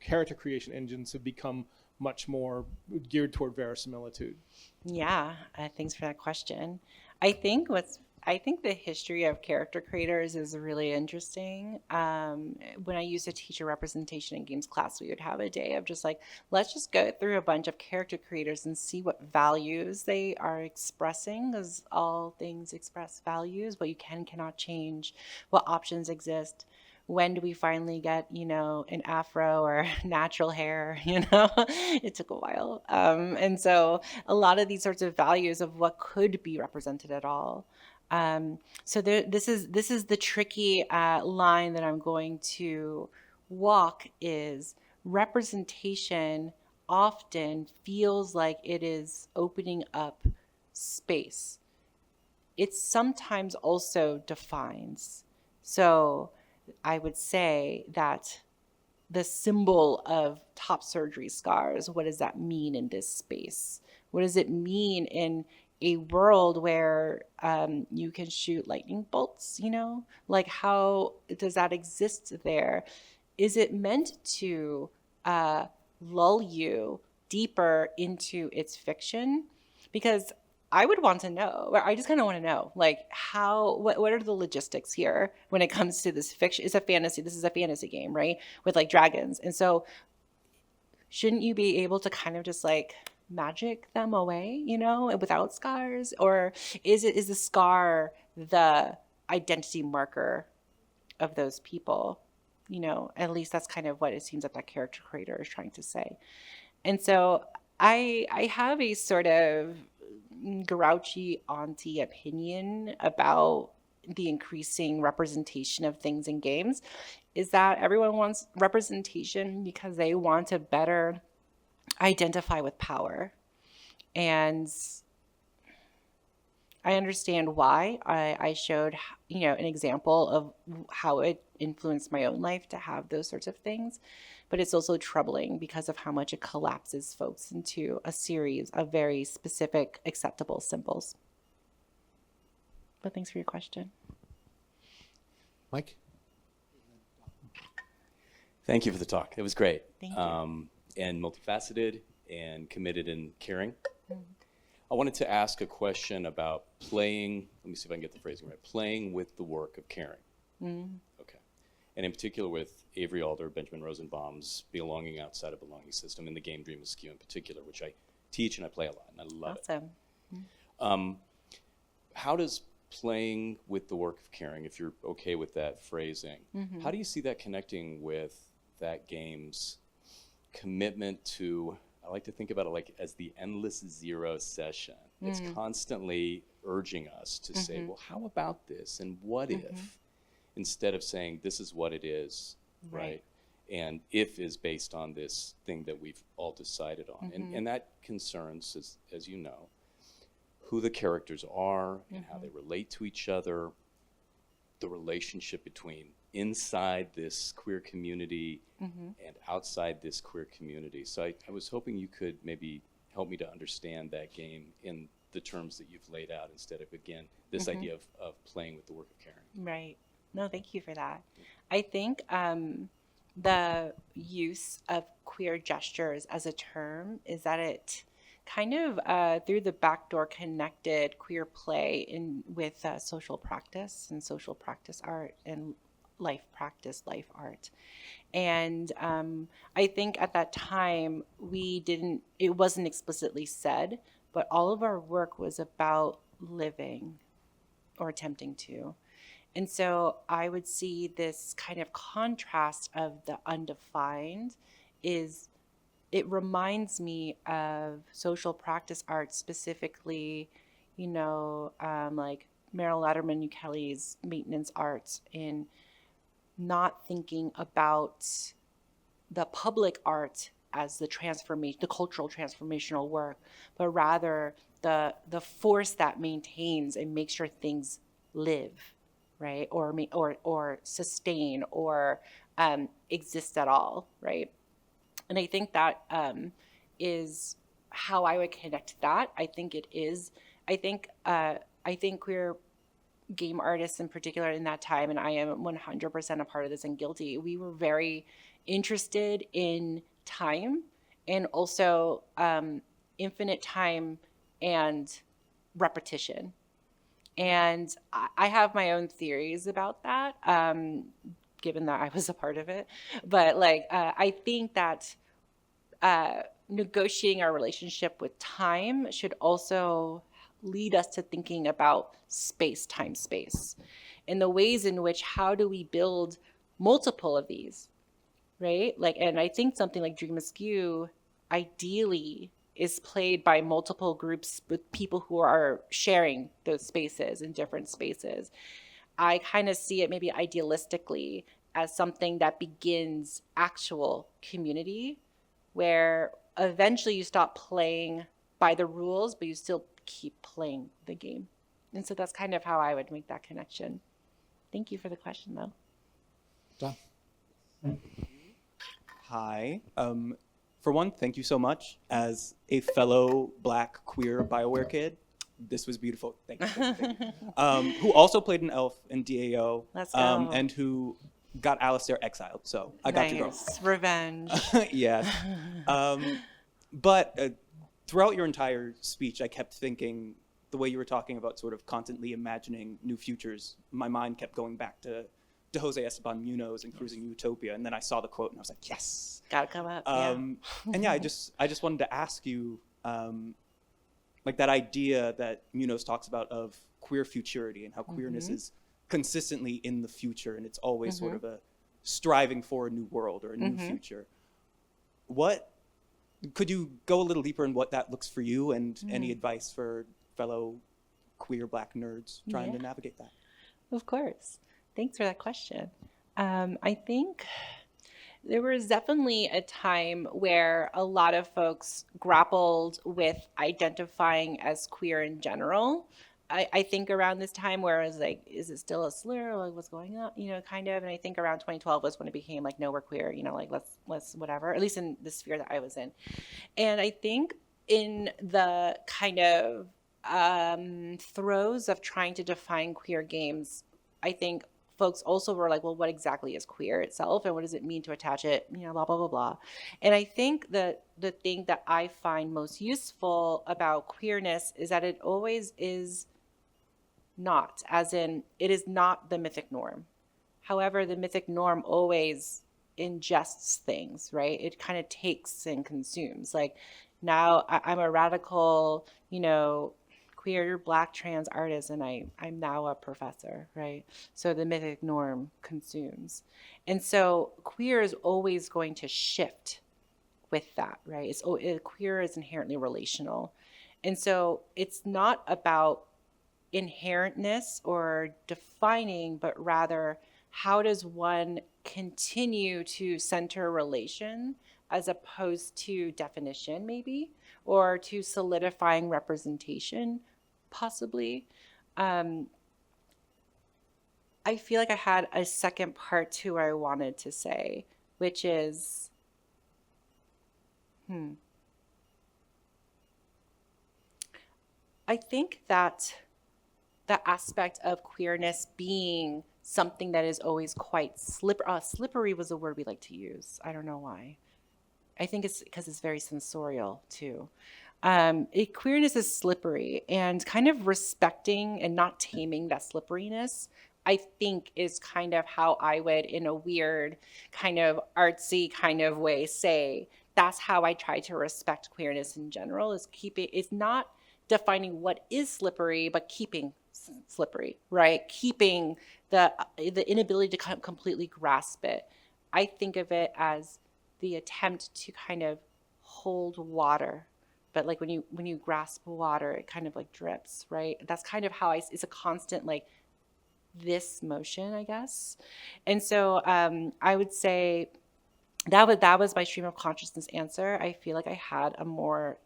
character creation engines have become much more geared toward verisimilitude? Yeah, thanks for that question. I think what's I think the history of character creators is really interesting. When I used to teach a representation in games class, we would have a day of just like, let's just go through a bunch of character creators and see what values they are expressing, because all things express values, what you cannot change, what options exist. When do we finally get, an afro or natural hair? It took a while. And so a lot of these sorts of values of what could be represented at all. So this is the tricky line that I'm going to walk is representation often feels like it is opening up space. It sometimes also defines. So I would say that the symbol of top surgery scars, what does that mean in this space? What does it mean in a world where you can shoot lightning bolts, Like, how does that exist there? Is it meant to lull you deeper into its fiction? Because I would want to know, or I just kind of want to know, like, what are the logistics here when it comes to this fiction? It's a fantasy. This is a fantasy game, right? With like dragons. And so shouldn't you be able to kind of just like magic them away, without scars? Or is the scar the identity marker of those people? At least that's kind of what it seems that character creator is trying to say. And so I have a sort of grouchy auntie opinion about the increasing representation of things in games, is that everyone wants representation because they want to better identify with power. And I understand why. I showed, an example of how it influenced my own life to have those sorts of things. But it's also troubling because of how much it collapses folks into a series of very specific, acceptable symbols. But thanks for your question. Mike? Thank you for the talk. It was great. Thank you. And multifaceted and committed and caring. I wanted to ask a question about playing, let me see if I can get the phrasing right, playing with the work of caring. Okay. And in particular with Avery Alder, Benjamin Rosenbaum's Belonging Outside a Belonging System and the game Dream Askew in particular, which I teach and I play a lot, and I love Awesome. it. How does playing with the work of caring, if you're okay with that phrasing, how do you see that connecting with that game's commitment to, I like to think about it like as the endless zero session. It's constantly urging us to say, well, how about this? And what if? Instead of saying, this is what it is, right? And if is based on this thing that we've all decided on. And that concerns, as you know, who the characters are and how they relate to each other, the relationship between inside this queer community and outside this queer community. So I was hoping you could maybe help me to understand that game in the terms that you've laid out instead of, again, this idea of playing with the work of caring. Right. No, thank you for that. I think the use of queer gestures as a term is that it kind of through the back door connected queer play with social practice and social practice art and life practice, life art. And I think at that time it wasn't explicitly said, but all of our work was about living or attempting to. And so I would see this kind of contrast of the undefined it reminds me of social practice art, specifically, like Meryl Latterman Kelly's maintenance arts, in not thinking about the public art as the transformation, the cultural transformational work, but rather the force that maintains and makes sure things live, right? Or sustain or exist at all, right? And I think that is how I would connect that. I think queer game artists in particular in that time, and I am 100% a part of this and guilty, we were very interested in time and also infinite time and repetition. And I have my own theories about that, given that I was a part of it. But like, I think that negotiating our relationship with time should also lead us to thinking about space, time, space, and the ways in which how do we build multiple of these, right? Like, and I think something like Dream Askew ideally is played by multiple groups with people who are sharing those spaces in different spaces. I kind of see it maybe idealistically as something that begins actual community, where eventually you stop playing by the rules, but you still keep playing the game. And so that's kind of how I would make that connection. Thank you for the question, though. Don? Hi. For one, thank you so much. As a fellow Black queer BioWare kid, this was beautiful. Thank you. Thank you. Who also played an elf in DAO. Let's go. And who got Alistair exiled. So I got to go. Revenge. Yes. But throughout your entire speech, I kept thinking, the way you were talking about sort of constantly imagining new futures, my mind kept going back to Jose Esteban Munoz and Cruising Utopia. And then I saw the quote and I was like, yes. Gotta come up. And yeah, I just wanted to ask you, like that idea that Munoz talks about of queer futurity and how queerness is consistently in the future, and it's always sort of a striving for a new world or a new future. What could you go a little deeper in what that looks for you, and any advice for fellow queer Black nerds trying to navigate that? Of course. Thanks for that question. I think there was definitely a time where a lot of folks grappled with identifying as queer in general. I think around this time where I was like, is it still a slur? Like, what's going on? You know, kind of. And I think around 2012 was when it became like, no, we're queer, you know, like let's whatever, at least in the sphere that I was in. And I think in the kind of throes of trying to define queer games, I think folks also were like, well, what exactly is queer itself, and what does it mean to attach it, you know, blah, blah, blah, blah. And I think that the thing that I find most useful about queerness is that it always is not, as in, it is not the mythic norm. However, the mythic norm always ingests things, right? It kind of takes and consumes. Like, now I'm a radical, you know, queer Black trans artist, and I'm now a professor, right? So the mythic norm consumes. And so queer is always going to shift with that, right? Queer is inherently relational. And so it's not about inherentness or defining, but rather how does one continue to center relation as opposed to definition, maybe, or to solidifying representation, possibly. I feel like I had a second part to what I wanted to say, which is, I think that the aspect of queerness being something that is always quite slippery was a word we like to use. I don't know why. I think it's because it's very sensorial too. Queerness is slippery, and kind of respecting and not taming that slipperiness, I think, is kind of how I would, in a weird kind of artsy kind of way, say that's how I try to respect queerness in general, is it's not defining what is slippery, but keeping slippery, right? Keeping the inability to completely grasp it. I think of it as the attempt to kind of hold water, but like when you grasp water, it kind of like drips, right? That's kind of how it's a constant like this motion, I guess. And so I would say that was my stream of consciousness answer. I feel like I had a more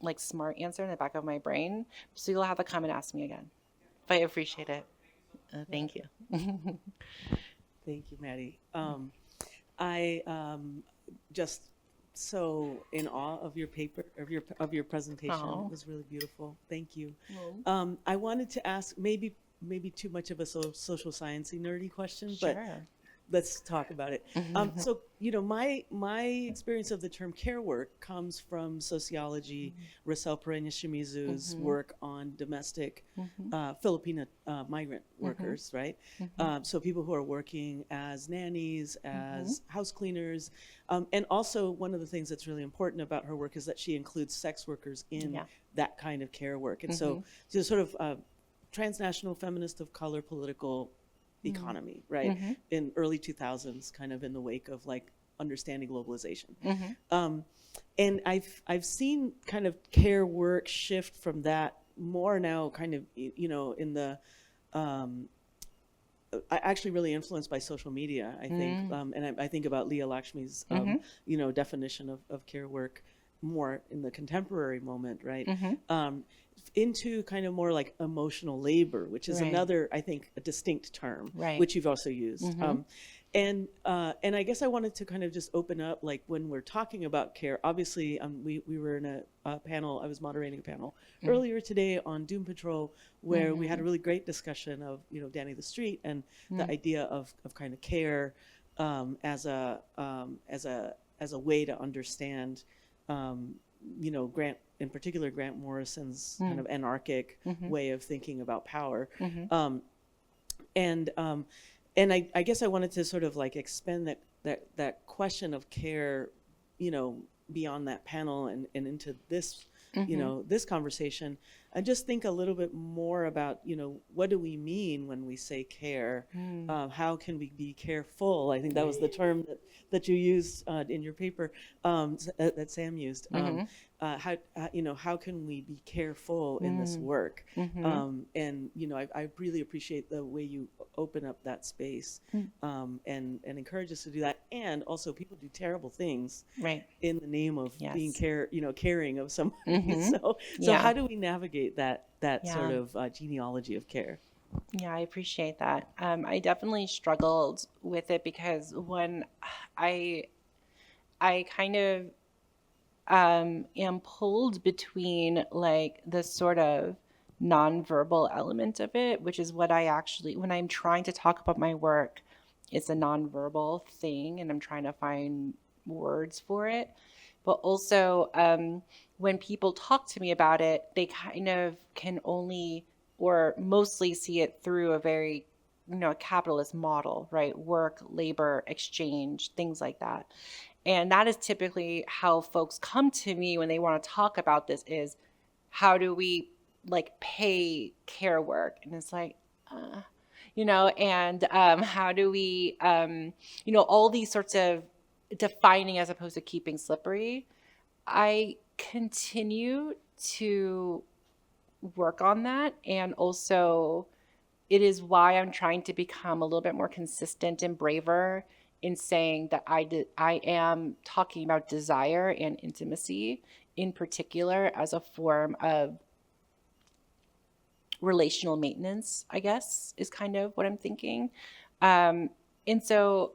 like smart answer in the back of my brain, so you'll have to come and ask me again. But I appreciate it. Thank you. Thank you, Mattie. I just so in awe of your paper, of your presentation. Aww. It was really beautiful. Thank you. I wanted to ask maybe too much of a social sciencey nerdy question, Sure. but let's talk about it. So, my experience of the term care work comes from sociology, Russell Pereña-Shimizu's work on domestic Filipino migrant workers, right? So people who are working as nannies, as house cleaners, and also one of the things that's really important about her work is that she includes sex workers in that kind of care work. And so she's sort of transnational feminist of color political economy, right? In early 2000s, kind of in the wake of like understanding globalization. And I've seen kind of care work shift from that more now kind of, in the, actually really influenced by social media, I think. And I think about Leah Lakshmi's, definition of care work more in the contemporary moment, right? Into kind of more like emotional labor, which is another, I think, a distinct term, which you've also used. And I guess I wanted to kind of just open up, like when we're talking about care, obviously we were in a panel, I was moderating a panel earlier today on Doom Patrol, where we had a really great discussion of, Danny the Street and the idea of kind of care as a way to understand, Grant, in particular, Grant Morrison's kind of anarchic way of thinking about power. And I guess I wanted to sort of like expand that question of care, beyond that panel and into this, this conversation, and just think a little bit more about, what do we mean when we say care? How can we be careful? I think that was the term that you used in your paper, that Sam used. How can we be careful in this work? And I really appreciate the way you open up that space, and encourage us to do that. And also, people do terrible things, in the name of being caring of somebody. So how do we navigate that sort of genealogy of care? Yeah, I appreciate that. I definitely struggled with it because when I kind of am pulled between like the sort of nonverbal element of it, which is what I actually, when I'm trying to talk about my work, it's a nonverbal thing and I'm trying to find words for it. But also, when people talk to me about it, they kind of can only or mostly see it through a very, capitalist model, right? Work, labor, exchange, things like that. And that is typically how folks come to me when they want to talk about this is, how do we like pay care work? And it's like, and how do we, all these sorts of defining as opposed to keeping slippery. I continue to work on that. And also it is why I'm trying to become a little bit more consistent and braver in saying that I am talking about desire and intimacy in particular as a form of relational maintenance, I guess, is kind of what I'm thinking. And so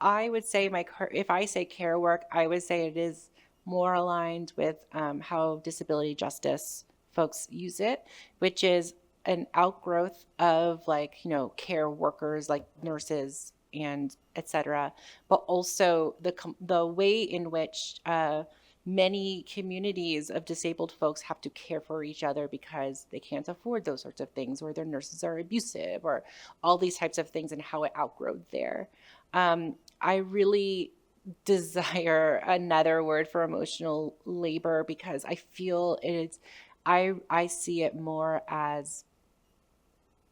I would say if I say care work, I would say it is more aligned with how disability justice folks use it, which is an outgrowth of like, care workers like nurses and et cetera, but also the way in which many communities of disabled folks have to care for each other because they can't afford those sorts of things, or their nurses are abusive, or all these types of things, and how it outgrowed there. I really desire another word for emotional labor because I feel I see it more as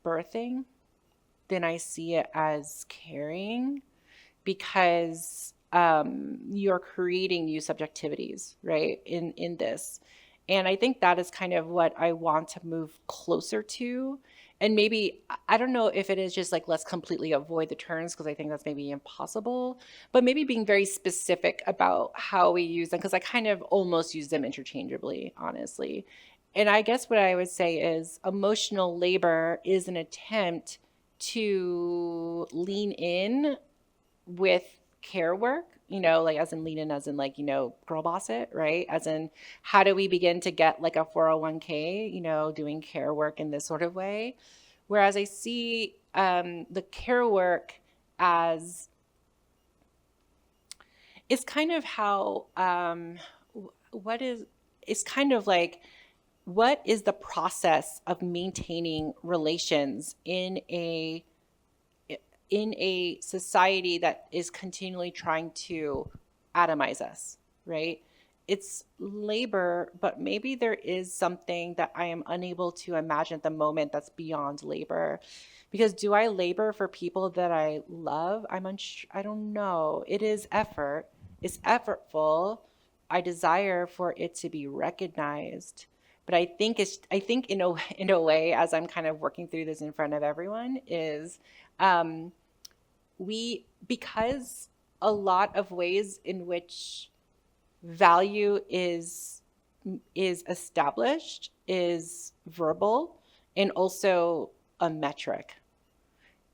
birthing than I see it as caring, because you're creating new subjectivities, right, in this. And I think that is kind of what I want to move closer to. And maybe, I don't know if it is just like, let's completely avoid the terms, because I think that's maybe impossible, but maybe being very specific about how we use them, because I kind of almost use them interchangeably, honestly. And I guess what I would say is emotional labor is an attempt to lean in with care work, like as in lean in, as in like, girl boss it, right? As in, how do we begin to get like a 401k, doing care work in this sort of way? Whereas I see the care work as it's kind of how it's kind of like, what is the process of maintaining relations in a society that is continually trying to atomize us, right? It's labor, but maybe there is something that I am unable to imagine at the moment that's beyond labor. Because do I labor for people that I love? I don't know. It is effort. It's effortful. I desire for it to be recognized. But I think in a way, as I'm kind of working through this in front of everyone, is because a lot of ways in which value is established is verbal and also a metric,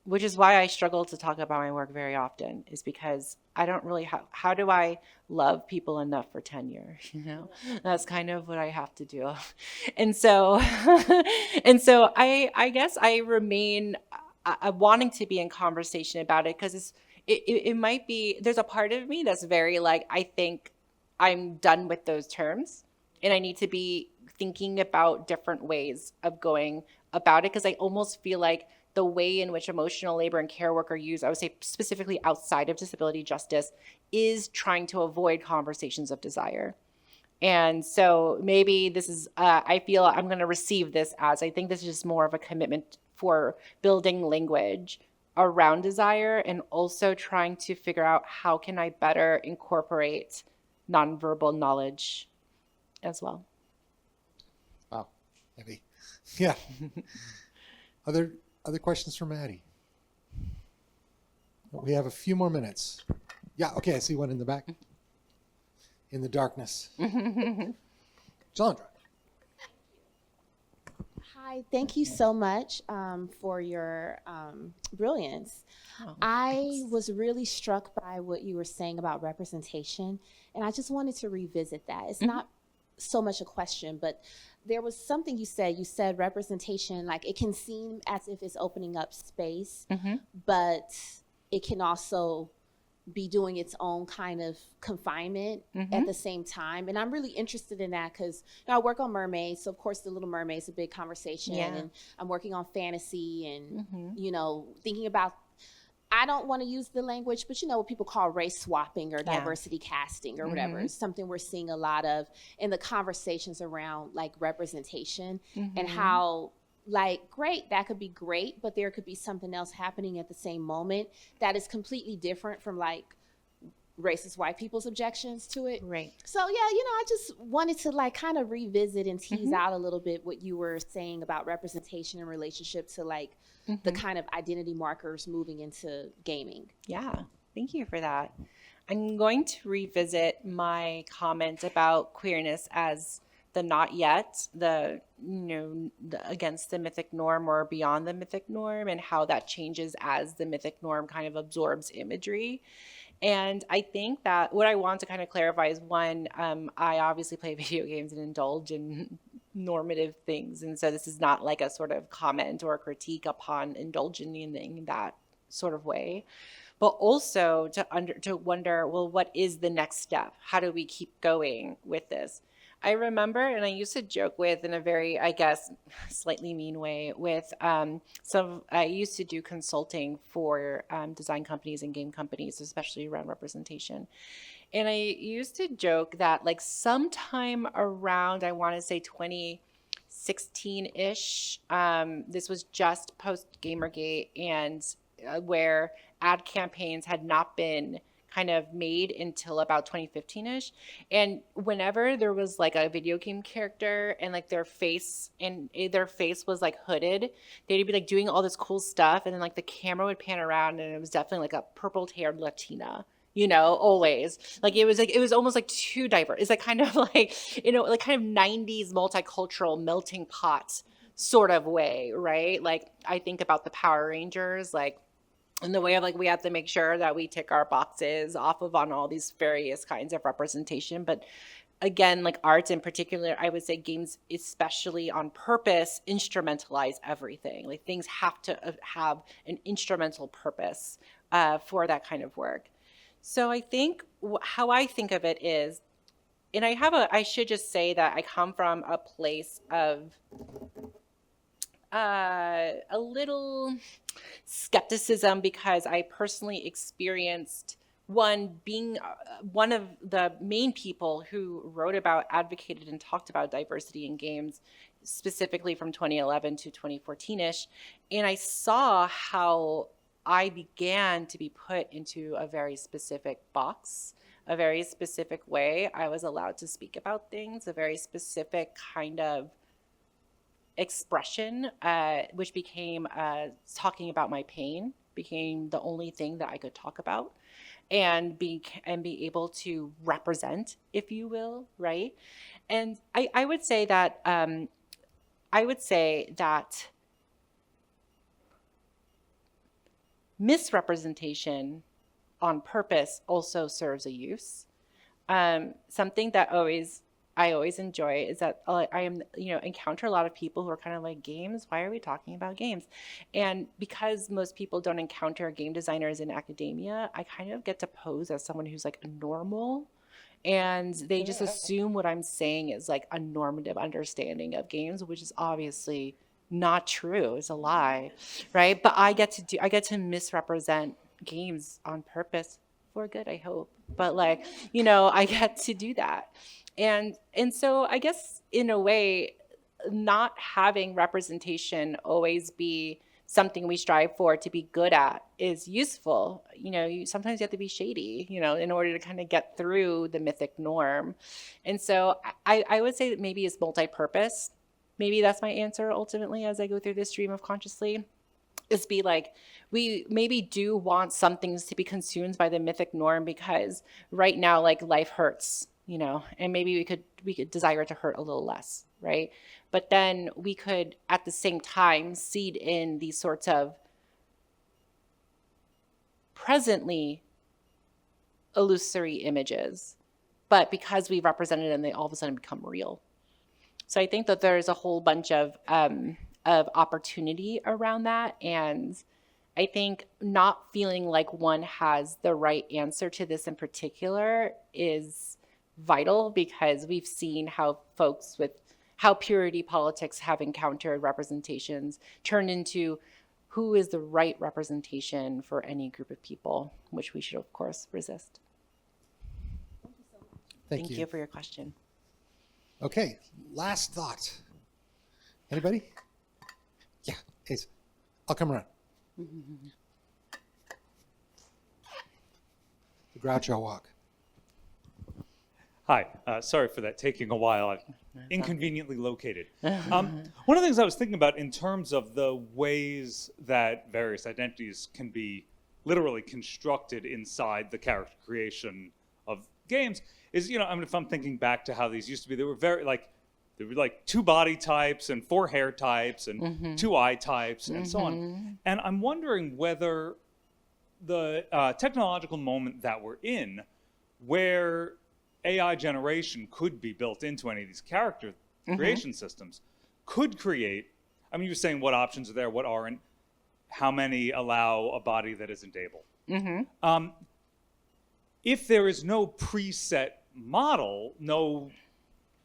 which is why I struggle to talk about my work very often, is because I don't really how do I love people enough for tenure? That's kind of what I have to do. And so I guess I remain wanting to be in conversation about it, because it might be, there's a part of me that's very like, I think I'm done with those terms and I need to be thinking about different ways of going about it, because I almost feel like the way in which emotional labor and care work are used, I would say specifically outside of disability justice, is trying to avoid conversations of desire. And so maybe this is, I feel I'm going to receive this as, I think this is just more of a commitment for building language around desire, and also trying to figure out how can I better incorporate nonverbal knowledge as well. Wow, maybe. Yeah. Other questions for Mattie? We have a few more minutes. Yeah, okay, I see one in the back. In the darkness. Jalendra. Hi, thank you so much for your brilliance. I was really struck by what you were saying about representation, and I just wanted to revisit that. It's not so much a question, but there was something you said. You said representation, like it can seem as if it's opening up space, but it can also be doing its own kind of confinement at the same time. And I'm really interested in that because I work on mermaids. So of course the Little Mermaid's a big conversation, and I'm working on fantasy and, you know, thinking about, I don't want to use the language, but you know what people call race swapping or diversity casting or whatever. It's something we're seeing a lot of in the conversations around like representation and how, like, great, that could be great, but there could be something else happening at the same moment that is completely different from like racist white people's objections to it. Right. So yeah, you know, I just wanted to like kind of revisit and tease out a little bit what you were saying about representation in relationship to like the kind of identity markers moving into gaming. Yeah, thank you for that. I'm going to revisit my comment about queerness as the not yet, the against the mythic norm or beyond the mythic norm, and how that changes as the mythic norm kind of absorbs imagery. And I think that what I want to kind of clarify is, one, I obviously play video games and indulge in normative things, and so this is not like a sort of comment or a critique upon indulging in that sort of way, but also to wonder, well, what is the next step? How do we keep going with this? I remember, and I used to joke with, in a very, I guess, slightly mean way, with I used to do consulting for design companies and game companies, especially around representation. And I used to joke that like sometime around, I want to say 2016-ish, this was just post Gamergate, and where ad campaigns had not been kind of made until about 2015-ish. And whenever there was like a video game character and like their face was like hooded, they'd be like doing all this cool stuff, and then like the camera would pan around and it was definitely like a purple-haired Latina, you know, always. Like it was almost like too diverse. It's like kind of like, you know, like kind of 90s multicultural melting pot sort of way, right? Like I think about the Power Rangers, like in the way of like, we have to make sure that we tick our boxes off of on all these various kinds of representation. But again, like arts in particular, I would say games, especially on purpose, instrumentalize everything. Like things have to have an instrumental purpose for that kind of work. So I think how I think of it is, and I should just say that I come from a place of a little skepticism, because I personally experienced being one of the main people who wrote about, advocated, and talked about diversity in games, specifically from 2011 to 2014-ish. And I saw how I began to be put into a very specific box, a very specific way I was allowed to speak about things, a very specific kind of expression, which became talking about my pain, became the only thing that I could talk about and be able to represent, if you will, right? And I would say that misrepresentation on purpose also serves a use. Something that I always enjoy is that encounter a lot of people who are kind of like, games? Why are we talking about games? And because most people don't encounter game designers in academia, I kind of get to pose as someone who's like normal, and they just assume what I'm saying is like a normative understanding of games, which is obviously not true. It's a lie, right? But I get to misrepresent games on purpose for good, I hope. But I get to do that. And so I guess in a way, not having representation always be something we strive for to be good at is useful. Sometimes you have to be shady, in order to kind of get through the mythic norm. And so I would say that maybe it's multi-purpose. Maybe that's my answer ultimately as I go through this stream of consciously. Is be like, we maybe do want some things to be consumed by the mythic norm because right now, life hurts, and maybe we could desire to hurt a little less, right? But then we could at the same time seed in these sorts of presently illusory images, but because we represented them, they all of a sudden become real. So I think that there's a whole bunch of opportunity around that. And I think not feeling like one has the right answer to this in particular is vital, because we've seen how how purity politics have encountered representations turned into who is the right representation for any group of people, which we should, of course, resist. Thank you for your question. Okay, last thought. Anybody? Yeah, Ace. I'll come around. The Groucho walk. Hi, sorry for that taking a while. I'm inconveniently located. One of the things I was thinking about in terms of the ways that various identities can be literally constructed inside the character creation of games is, if I'm thinking back to how these used to be, they were very there were 2 body types and 4 hair types and 2 eye types and so on. And I'm wondering whether the technological moment that we're in, where AI generation could be built into any of these character creation systems, could create, you were saying what options are there, what aren't, how many allow a body that isn't able. If there is no preset model, no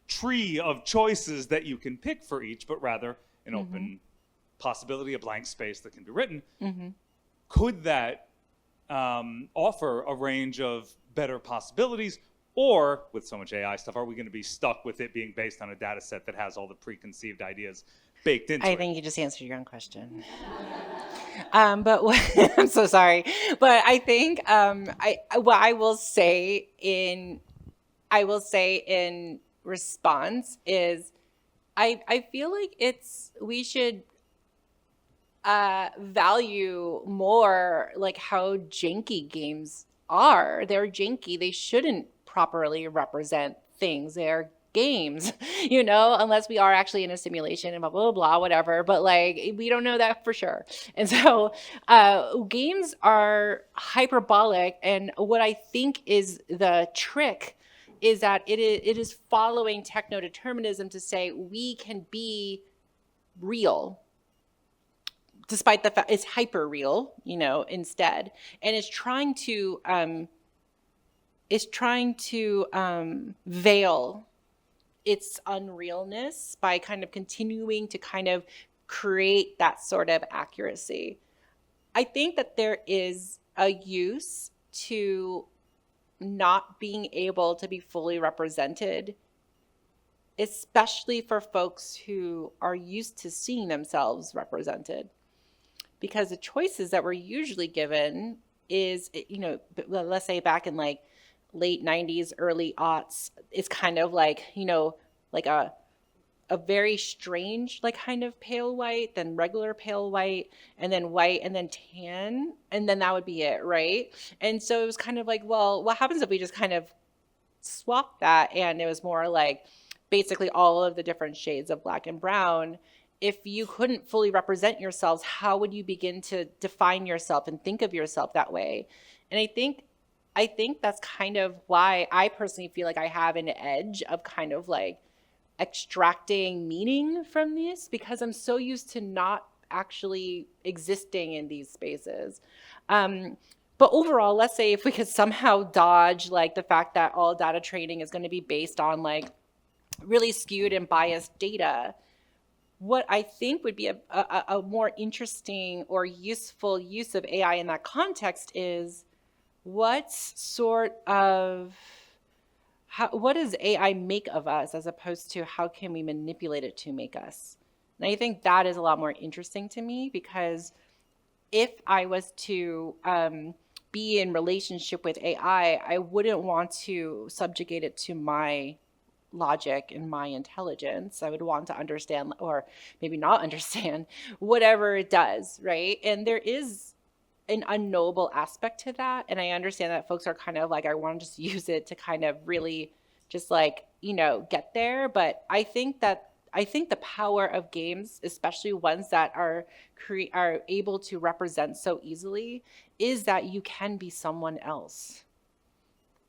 tree of choices that you can pick for each, but rather an open possibility, a blank space that can be written, could that offer a range of better possibilities? Or with so much AI stuff, are we going to be stuck with it being based on a data set that has all the preconceived ideas baked into it? I think you just answered your own question. I'm so sorry. But I think what I will say in response is I feel like we should value more how janky games are. They're janky. They shouldn't properly represent things. They're games, unless we are actually in a simulation and blah, blah, blah, whatever. But we don't know that for sure. And so games are hyperbolic. And what I think is the trick is that it is following techno-determinism to say we can be real, despite the fact it's hyper real, instead. And it's trying to is trying to veil its unrealness by kind of continuing to kind of create that sort of accuracy. I think that there is a use to not being able to be fully represented, especially for folks who are used to seeing themselves represented. Because the choices that we're usually given is, you know, let's say back in like late 90s, early aughts, it's kind of like, you know, like a very strange, like kind of pale white, then regular pale white, and then white, and then tan, and then that would be it, right? And so it was kind of like, well, what happens if we just kind of swap that, and it was more like basically all of the different shades of black and brown. If you couldn't fully represent yourselves, how would you begin to define yourself and think of yourself that way? And I think that's kind of why I personally feel like I have an edge of kind of like extracting meaning from this, because I'm so used to not actually existing in these spaces. But overall, let's say if we could somehow dodge like the fact that all data training is going to be based on like really skewed and biased data, what I think would be a more interesting or useful use of AI in that context is what does AI make of us, as opposed to how can we manipulate it to make us? And I think that is a lot more interesting to me, because if I was to be in relationship with AI, I wouldn't want to subjugate it to my logic and my intelligence. I would want to understand, or maybe not understand, whatever it does, right? And there is an unknowable aspect to that. And I understand that folks are kind of like, I want to just use it to kind of really just like, you know, get there. But I think the power of games, especially ones that are able to represent so easily, is that you can be someone else.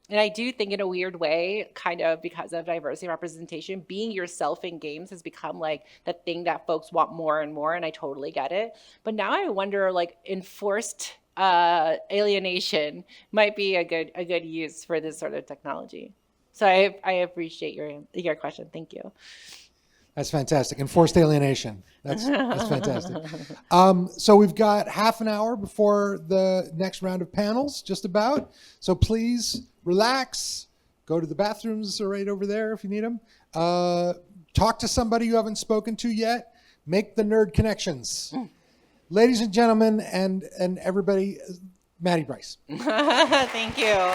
And I do think in a weird way, kind of because of diversity and representation, being yourself in games has become like the thing that folks want more and more, and I totally get it. But now I wonder, like, enforced alienation might be a good use for this sort of technology. So I appreciate your question. Thank you. That's fantastic. Enforced alienation. That's fantastic. So we've got half an hour before the next round of panels, just about. So please relax. Go to the bathrooms right over there if you need them. Talk to somebody you haven't spoken to yet. Make the nerd connections. Ladies and gentlemen, and everybody, Mattie Brice. Thank you.